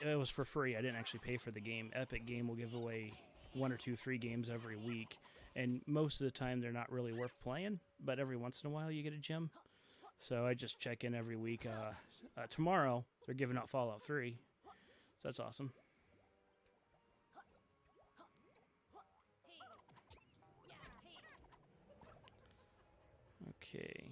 It was for free. I didn't actually pay for the game. Epic Game will give away one or two free games every week, and most of the time they're not really worth playing. But every once in a while you get a gem. So I just check in every week. Tomorrow they're giving out Fallout 3, so that's awesome. Okay.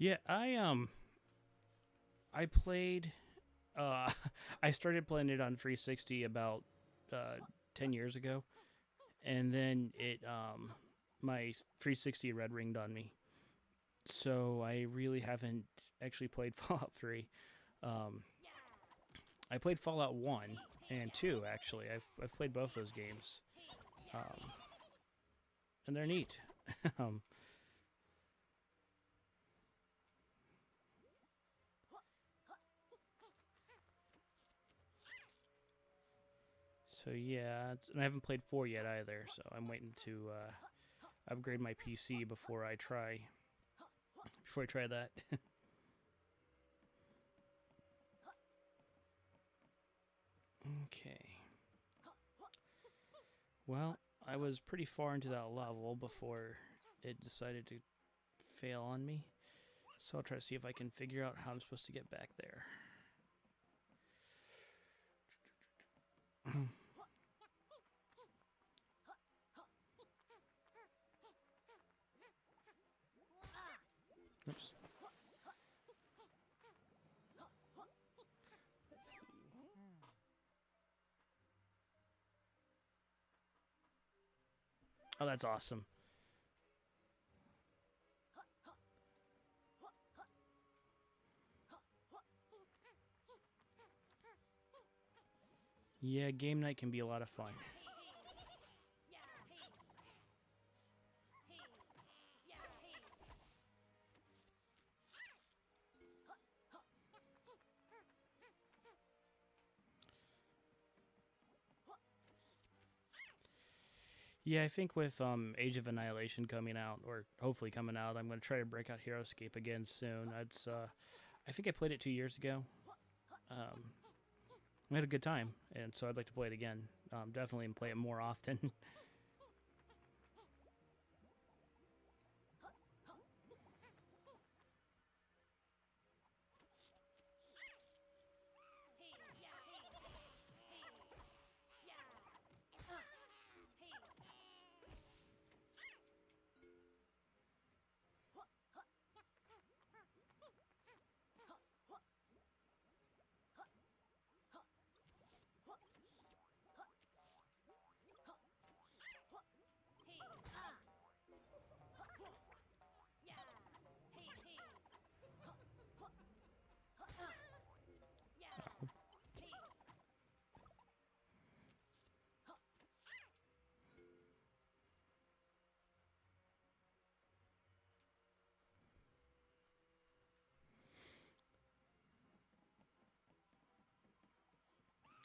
Yeah, I played uh I started playing it on 360 about 10 years ago, and then it my 360 red ringed on me. So I really haven't actually played Fallout 3. Um I played Fallout 1 and 2 actually. I've played both those games. Um and they're neat. um so yeah, and I haven't played 4 yet either, so I'm waiting to upgrade my PC before I try that. Okay. Well, I was pretty far into that level before it decided to fail on me. So I'll try to see if I can figure out how I'm supposed to get back there. Oops. Let's see. Oh, that's awesome. Yeah, game night can be a lot of fun. Yeah, I think with Age of Annihilation coming out, or hopefully coming out, I'm going to try to break out HeroScape again soon. I think I played it 2 years ago. Um, I had a good time, and so I'd like to play it again. Definitely and play it more often.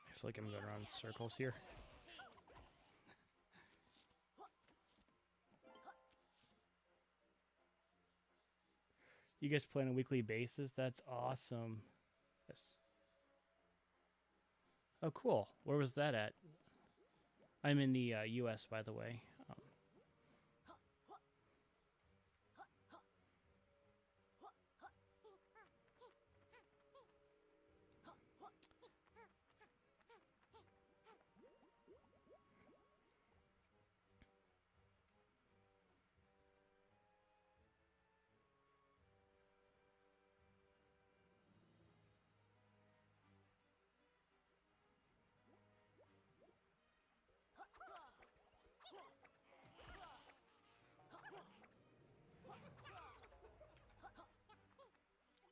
I feel like I'm going around in circles here. You guys play on a weekly basis? That's awesome. Yes. Oh, cool. Where was that at? I'm in the U.S., by the way.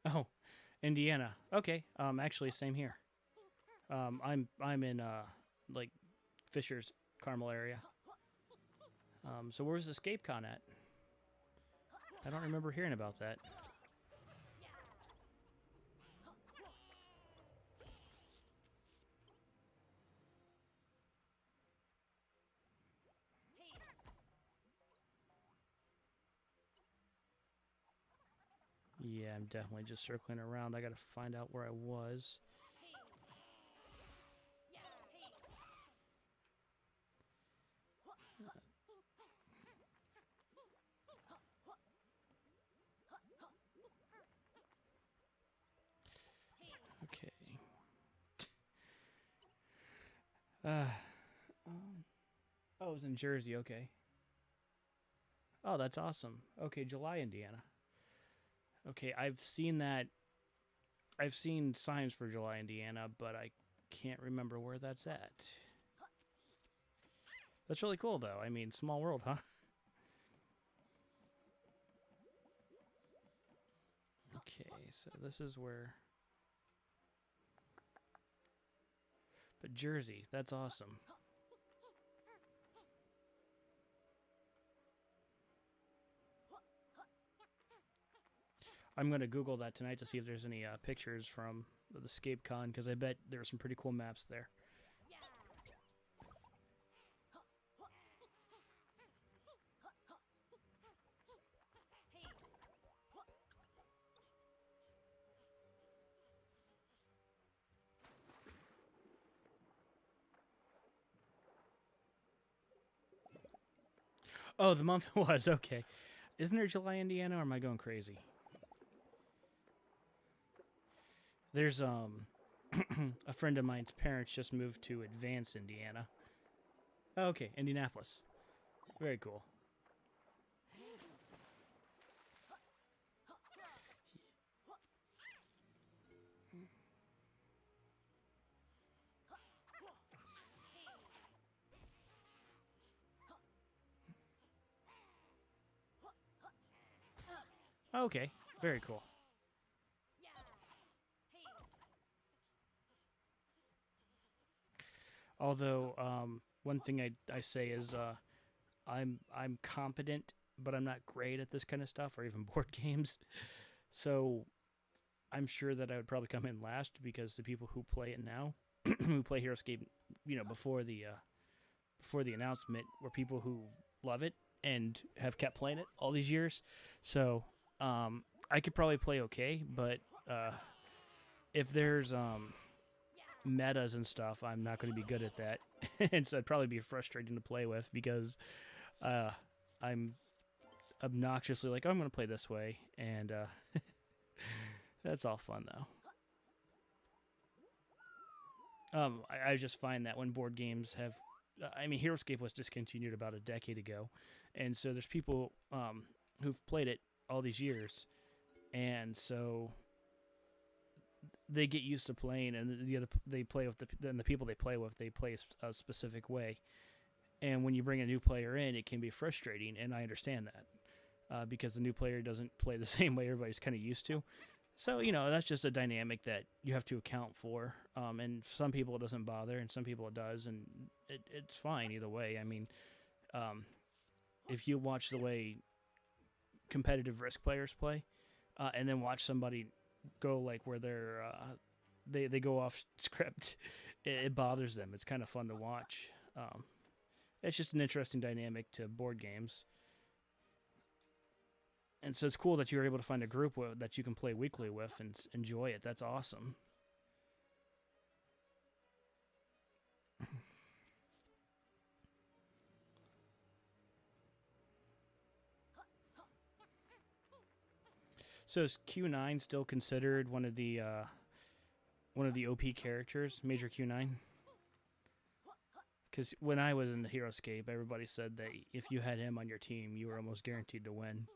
Oh, Indiana. Okay. Actually, same here. I'm in like Fisher's Carmel area. So where's Escape Con at? I don't remember hearing about that. Yeah, I'm definitely just circling around. I gotta find out where I was. Okay. Uh, oh, it was in Jersey. Okay. Oh, that's awesome. Okay, July, Indiana. Okay, I've seen that. I've seen signs for July, Indiana, but I can't remember where that's at. That's really cool, though. I mean, small world, huh? Okay, so this is where. But Jersey, that's awesome. I'm gonna Google that tonight to see if there's any pictures from the Scape Con because I bet there are some pretty cool maps there. Oh, the month was okay. Isn't there July, Indiana, or am I going crazy? There's a friend of mine's parents just moved to Advance, Indiana. Oh, okay, Indianapolis. Very cool. Okay, very cool. Although one thing I say is I'm competent, but I'm not great at this kind of stuff or even board games. So I'm sure that I would probably come in last because the people who play it now, who play HeroScape, before the announcement, were people who love it and have kept playing it all these years. So I could probably play okay, but if there's metas and stuff, I'm not going to be good at that, and so it'd probably be frustrating to play with because uh, I'm obnoxiously like, oh, I'm going to play this way, and that's all fun though. I just find that when board games have, I mean, HeroScape was discontinued about a decade ago, and so there's people who've played it all these years, and so they get used to playing, and they play with the people they play with. They play a specific way, and when you bring a new player in, it can be frustrating, and I understand that because the new player doesn't play the same way everybody's kind of used to. So that's just a dynamic that you have to account for, and some people it doesn't bother, and some people it does, and it's fine either way. I mean, um, if you watch the way competitive Risk players play, and then watch somebody go like where they go off script, it bothers them. It's kind of fun to watch. It's just an interesting dynamic to board games. And so it's cool that you're able to find a group that you can play weekly with and enjoy it. That's awesome. So is Q9 still considered one of the OP characters, Major Q9? Because when I was in the HeroScape, everybody said that if you had him on your team, you were almost guaranteed to win.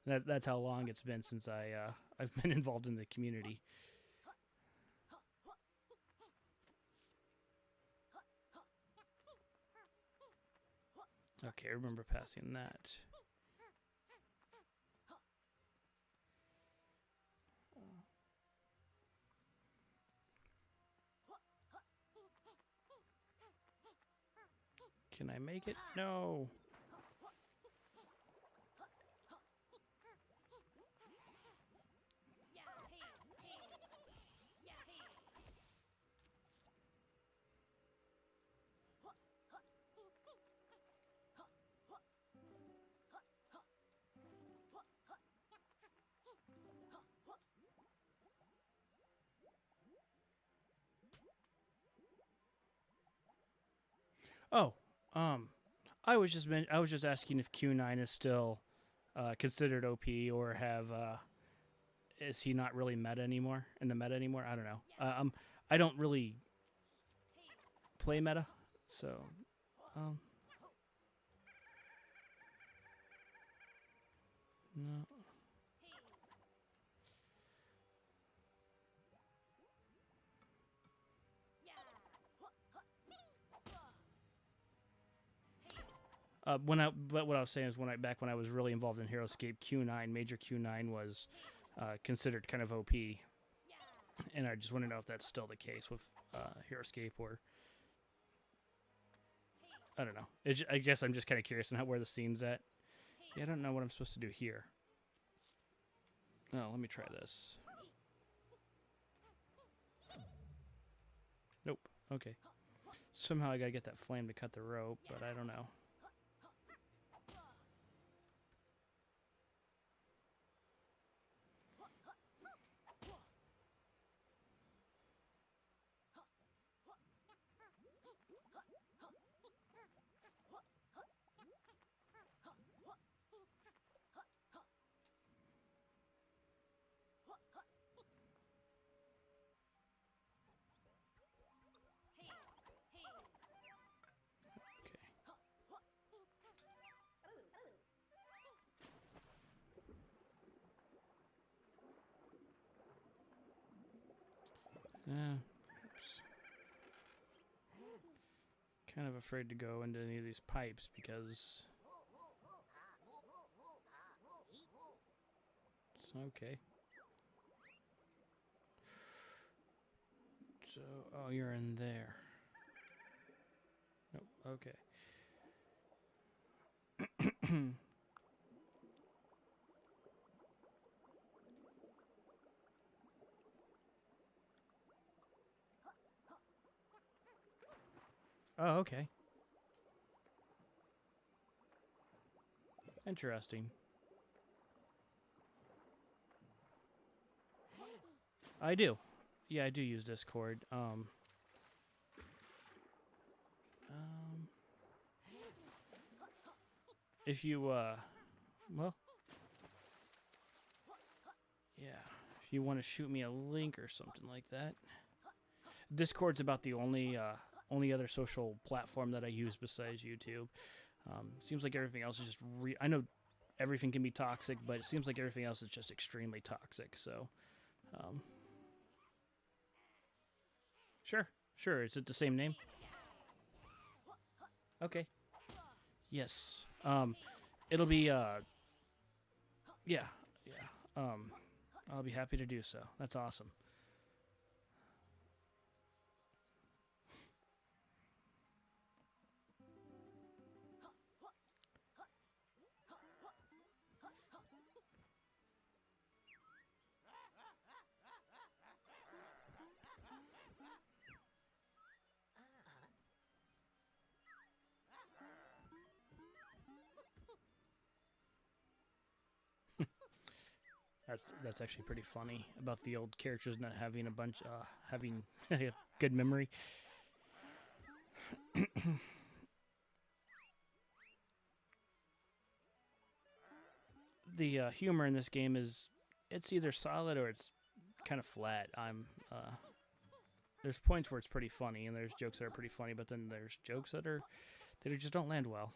That's how long it's been since I've been involved in the community. Okay, I remember passing that. Can I make it? No. Oh, um, I was just asking if Q9 is still considered OP or have is he not really meta anymore in the meta anymore? I don't know. I don't really play meta, so no. But what I was saying is back when I was really involved in HeroScape, Q9, Major Q9 was considered kind of OP, and I just want to know if that's still the case with HeroScape, or I don't know. I guess I'm just kind of curious on where the scene's at. Yeah, I don't know what I'm supposed to do here. Oh, let me try this. Nope. Okay. Somehow I gotta get that flame to cut the rope, but I don't know. Yeah. Kind of afraid to go into any of these pipes because... Okay. So, oh, you're in there. Nope, okay. Oh, okay. Interesting. I do. Yeah, I do use Discord. If you, well, yeah, if you want to shoot me a link or something like that. Discord's about the only other social platform that I use besides YouTube. Seems like everything else is just I know everything can be toxic, but it seems like everything else is just extremely toxic. So, sure. Is it the same name? Okay. Yes. It'll be yeah. I'll be happy to do so. That's awesome. That's actually pretty funny about the old characters not having having good memory. The humor in this game it's either solid or it's kind of flat. There's points where it's pretty funny and there's jokes that are pretty funny, but then there's jokes that just don't land well.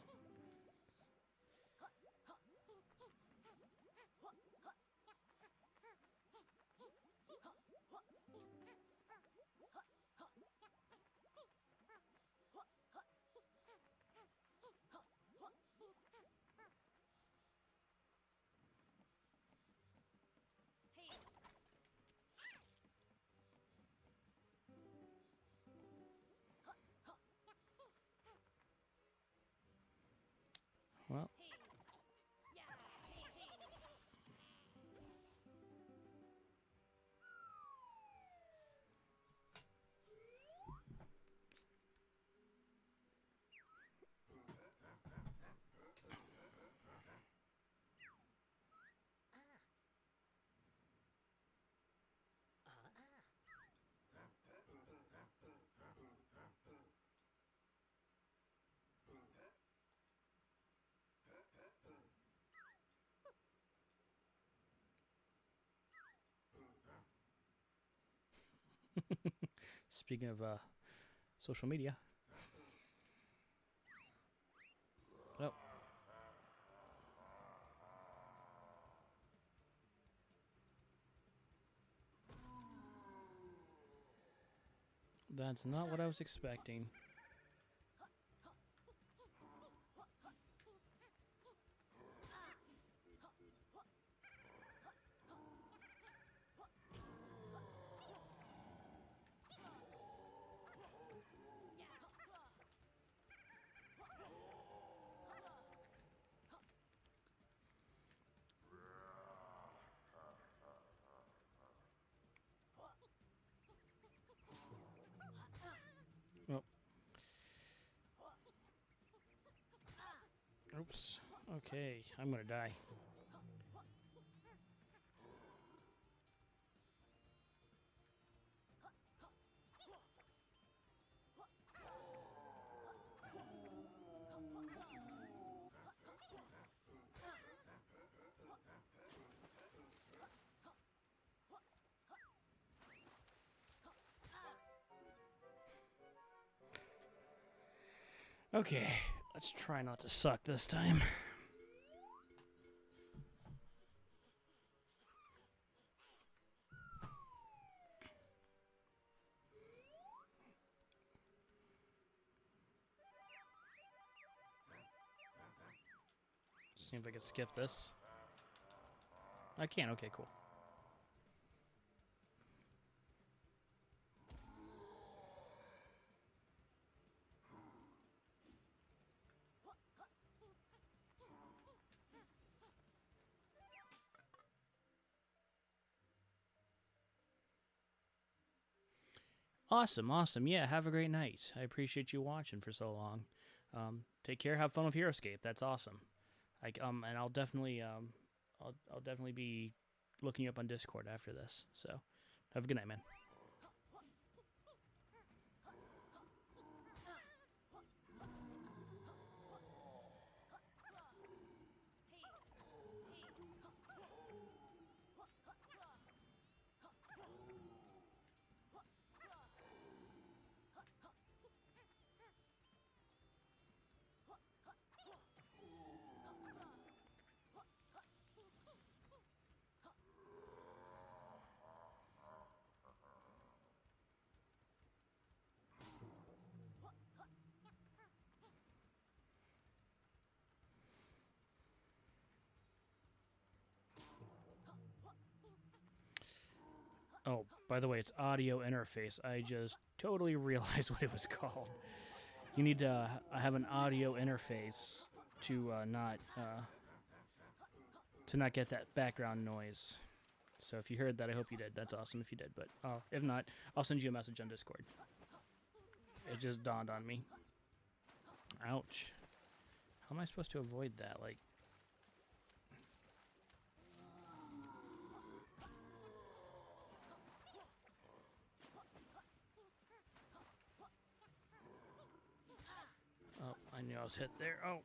Well, speaking of social media. Oh. That's not what I was expecting. Oops. Okay, I'm gonna die. Okay, let's try not to suck this time. See if I can skip this. I can, okay, cool. Awesome, awesome. Yeah, have a great night. I appreciate you watching for so long. Take care. Have fun with HeroScape. That's awesome. And I'll definitely be looking you up on Discord after this. So, have a good night, man. Oh, by the way, it's audio interface. I just totally realized what it was called. You need to have an audio interface to not get that background noise. So if you heard that, I hope you did. That's awesome if you did. But if not, I'll send you a message on Discord. It just dawned on me. Ouch. How am I supposed to avoid that? Like, oh, I knew I was hit there. Oh,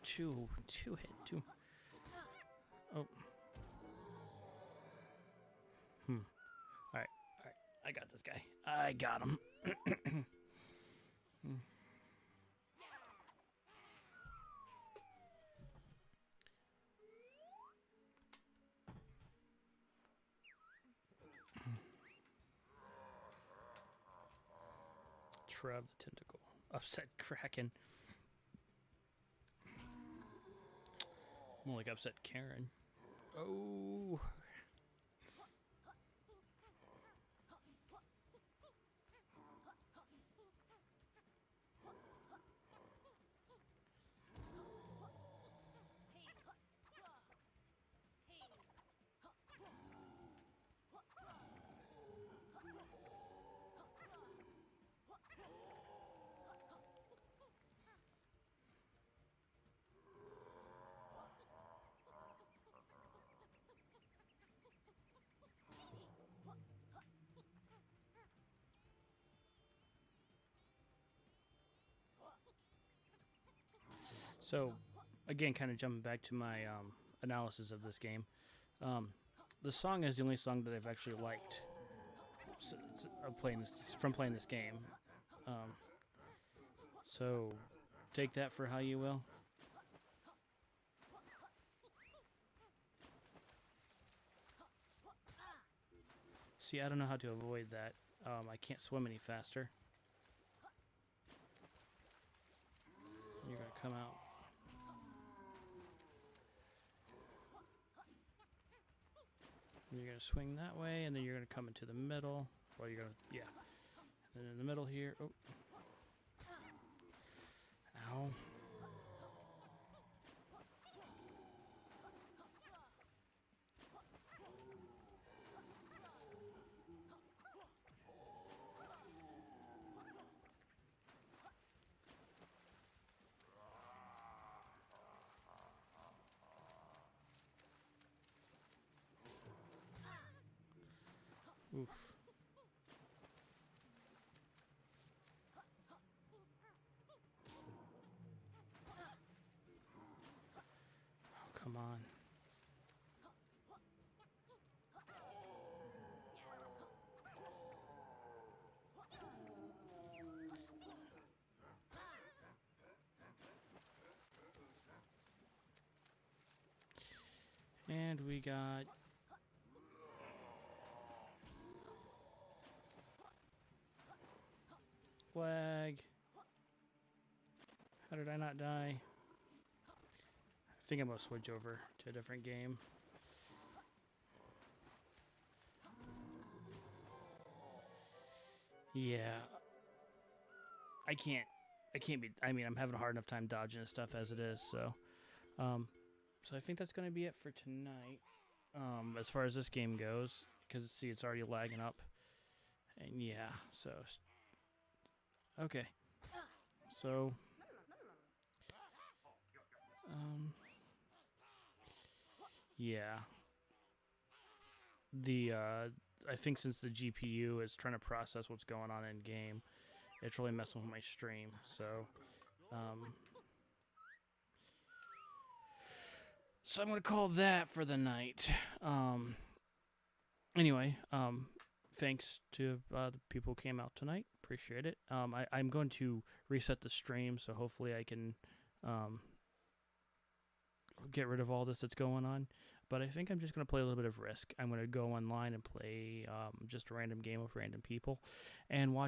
two hit. Oh. All right. I got this guy. I got him. Trev the Tentacle. Upset Kraken. More like upset Karen. Oh. So, again, kind of jumping back to my analysis of this game, the song is the only song that I've actually liked from playing this game. So, take that for how you will. See, I don't know how to avoid that. I can't swim any faster. You're gonna come out. You're going to swing that way, and then you're going to come into the middle. Well, you're going to, yeah. And then in the middle here. Oh. Ow. Oof. Oh, come on. And we got flag. How did I not die? I think I'm gonna switch over to a different game. Yeah. I can't be, I mean, I'm having a hard enough time dodging and stuff as it is, so so I think that's going to be it for tonight. As far as this game goes, cuz see it's already lagging up. And yeah, so okay. So yeah. The I think since the GPU is trying to process what's going on in game, it's really messing with my stream. So so I'm gonna call that for the night. Anyway, thanks to the people who came out tonight. Appreciate it. I'm going to reset the stream, so hopefully I can get rid of all this that's going on. But I think I'm just going to play a little bit of Risk. I'm going to go online and play just a random game with random people and watch